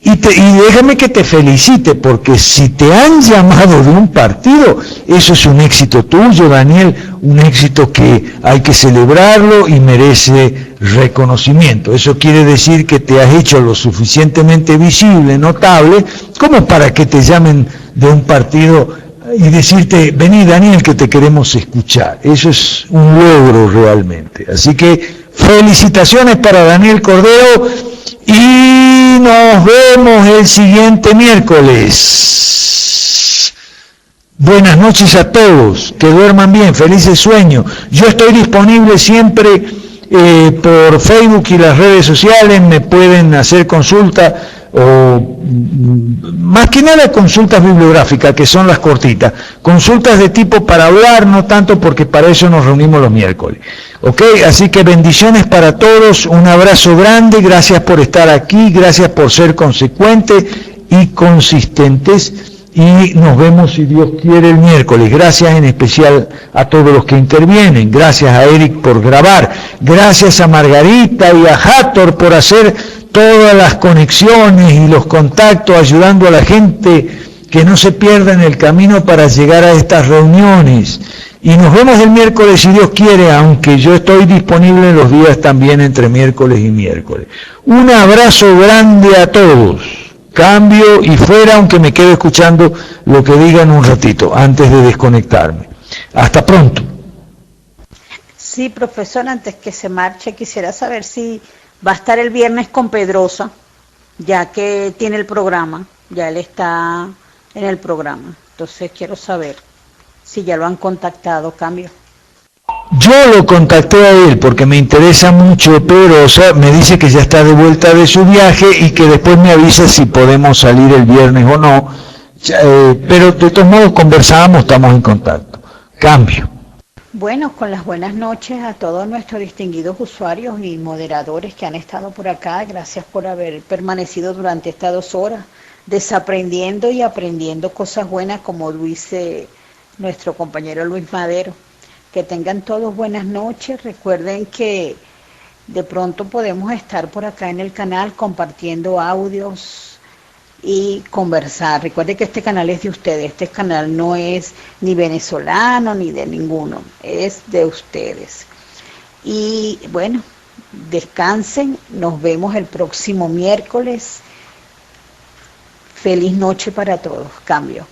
Y déjame que te felicite, porque si te han llamado de un partido, eso es un éxito tuyo, Daniel, un éxito que hay que celebrarlo y merece reconocimiento. Eso quiere decir que te has hecho lo suficientemente visible, notable, como para que te llamen de un partido y decirte, vení Daniel, que te queremos escuchar. Eso es un logro realmente. Así que felicitaciones para Daniel Cordero y nos vemos el siguiente miércoles. Buenas noches a todos, que duerman bien, felices sueños. Yo estoy disponible siempre por Facebook y las redes sociales, me pueden hacer consulta o más que nada consultas bibliográficas, que son las cortitas, consultas de tipo para hablar, no tanto porque para eso nos reunimos los miércoles, ¿ok? Así que bendiciones para todos, un abrazo grande, gracias por estar aquí, gracias por ser consecuentes y consistentes, y nos vemos si Dios quiere el miércoles. Gracias en especial a todos los que intervienen, gracias a Eric por grabar, gracias a Margarita y a Hathor por hacer todas las conexiones y los contactos, ayudando a la gente que no se pierda en el camino para llegar a estas reuniones. Y nos vemos el miércoles si Dios quiere, aunque yo estoy disponible los días también entre miércoles y miércoles. Un abrazo grande a todos. Cambio y fuera, aunque me quede escuchando lo que digan un ratito antes de desconectarme. Hasta pronto. Sí, profesor, antes que se marche, quisiera saber si va a estar el viernes con Pedrosa, ya que tiene el programa, ya él está en el programa. Entonces quiero saber si ya lo han contactado, Cambio. Yo lo contacté a él porque me interesa mucho Pedrosa, me dice que ya está de vuelta de su viaje y que después me avisa si podemos salir el viernes o no, pero de todos modos conversamos, estamos en contacto. Cambio. Bueno, con las buenas noches a todos nuestros distinguidos usuarios y moderadores que han estado por acá. Gracias por haber permanecido durante estas 2 horas, desaprendiendo y aprendiendo cosas buenas, como dice nuestro compañero Luis Madero. Que tengan todos buenas noches. Recuerden que de pronto podemos estar por acá en el canal compartiendo audios y conversar. Recuerden que este canal es de ustedes, este canal no es ni venezolano ni de ninguno, es de ustedes. Y bueno, descansen, nos vemos el próximo miércoles. Feliz noche para todos. Cambio.